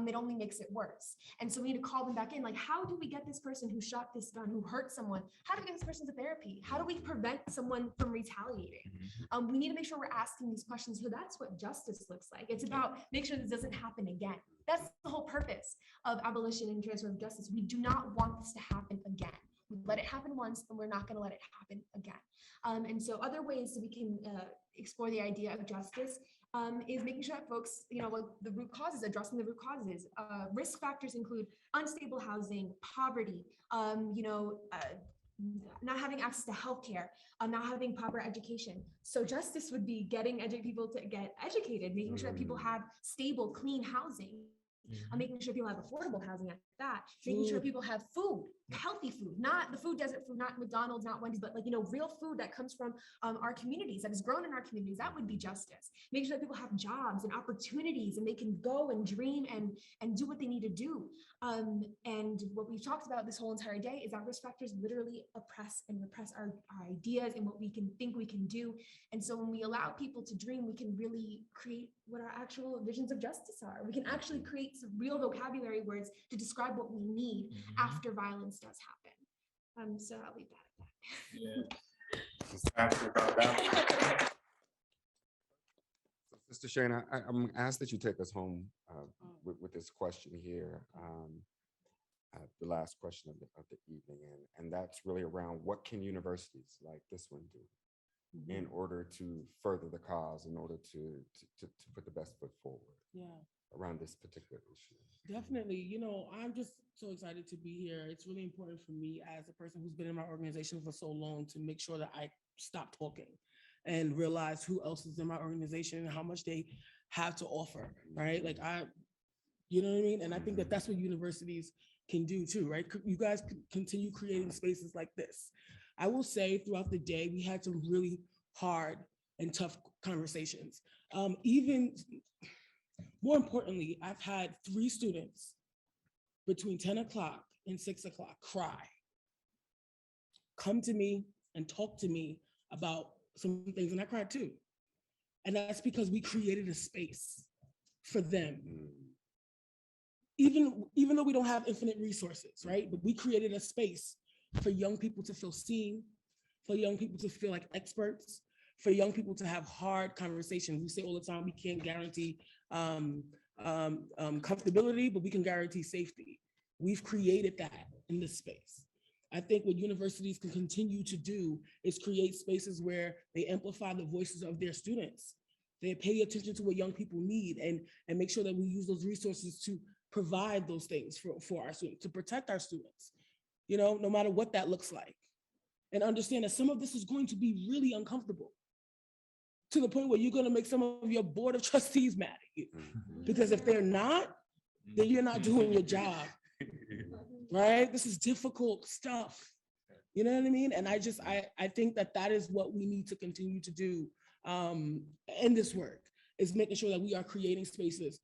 [SPEAKER 10] It only makes it worse. And so we need to call them back in. Like, how do we get this person who shot this gun, who hurt someone? How do we get this person to therapy? How do we prevent someone from retaliating? We need to make sure we're asking these questions. So that's what justice looks like. It's about make sure this doesn't happen again. That's the whole purpose of abolition and transformative justice. We do not want this to happen again. We let it happen once, and we're not going to let it happen again. And so other ways that we can explore the idea of justice is making sure that folks, like the root causes, addressing the root causes. Risk factors include unstable housing, poverty, not having access to healthcare, not having proper education. So justice would be getting people to get educated, making sure that people have stable, clean housing. Making sure people have affordable housing at that, making sure people have food, healthy food, not the food desert food, not McDonald's, not Wendy's, but real food that comes from our communities, that is grown in our communities. That would be justice. Making sure that people have jobs and opportunities and they can go and dream and do what they need to do. And what we've talked about this whole entire day is that risk factors literally oppress and repress our ideas and what we can think we can do. And so when we allow people to dream, we can really create what our actual visions of justice are. We can actually create some real vocabulary words to describe what we need after violence does happen. So I'll leave that at that.
[SPEAKER 17] Sister Shaina, I'm gonna ask that you take us home with this question here. The last question of the evening, and that's really around what can universities like this one do in order to further the cause, in order to put the best foot forward around this particular issue.
[SPEAKER 15] Definitely. I'm just so excited to be here. It's really important for me as a person who's been in my organization for so long to make sure that I stop talking and realize who else is in my organization and how much they have to offer, right? Like you know what I mean? And I think that that's what universities can do too, right? You guys continue creating spaces like this. I will say throughout the day, we had some really hard and tough conversations. Even more importantly, I've had 3 students between 10 o'clock and 6 o'clock cry, come to me and talk to me about some things, and I cried too. And that's because we created a space for them. Even though we don't have infinite resources, right? But we created a space for young people to feel seen, for young people to feel like experts, for young people to have hard conversations. We say all the time, we can't guarantee comfortability, but we can guarantee safety. We've created that in this space. I think what universities can continue to do is create spaces where they amplify the voices of their students. They pay attention to what young people need and make sure that we use those resources to provide those things for our students, to protect our students, no matter what that looks like. And understand that some of this is going to be really uncomfortable, to the point where you're going to make some of your board of trustees mad at you. Because if they're not, then you're not doing your job, right? This is difficult stuff. You know what I mean? And I think that is what we need to continue to do in this work, is making sure that we are creating spaces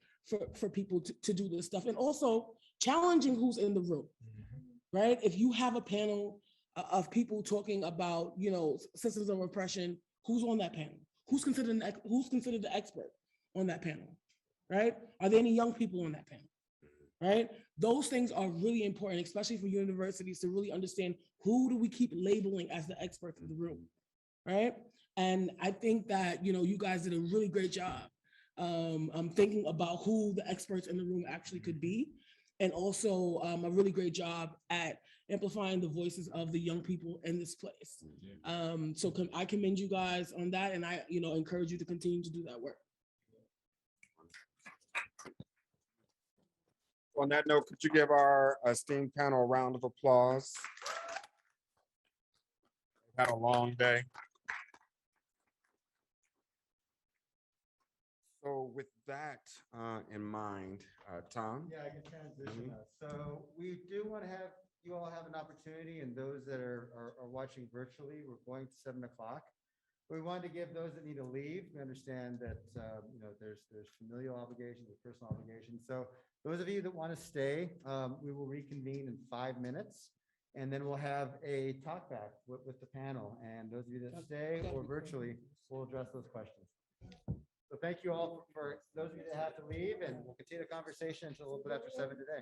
[SPEAKER 15] for people to do this stuff, and also challenging who's in the room, right? If you have a panel of people talking about, systems of oppression, who's on that panel? Who's considered the expert on that panel, right? Are there any young people on that panel, right? Those things are really important, especially for universities to really understand who do we keep labeling as the experts in the room, right? And I think that, you guys did a really great job thinking about who the experts in the room actually could be. And also a really great job at amplifying the voices of the young people in this place. So I commend you guys on that, and I encourage you to continue to do that work.
[SPEAKER 17] On that note, could you give our esteemed panel a round of applause? We've had a long day. So with that in mind, Tom?
[SPEAKER 7] Yeah, I can transition us. So we do want to have you all have an opportunity, and those that are watching virtually, we're going to 7 o'clock. We wanted to give those that need to leave. We understand that there's familial obligations, there's personal obligations. So those of you that want to stay, we will reconvene in 5 minutes. And then we'll have a talk back with the panel. And those of you that stay or virtually will address those questions. So thank you all for those of you that have to leave, and we'll continue the conversation until a little bit after 7 today.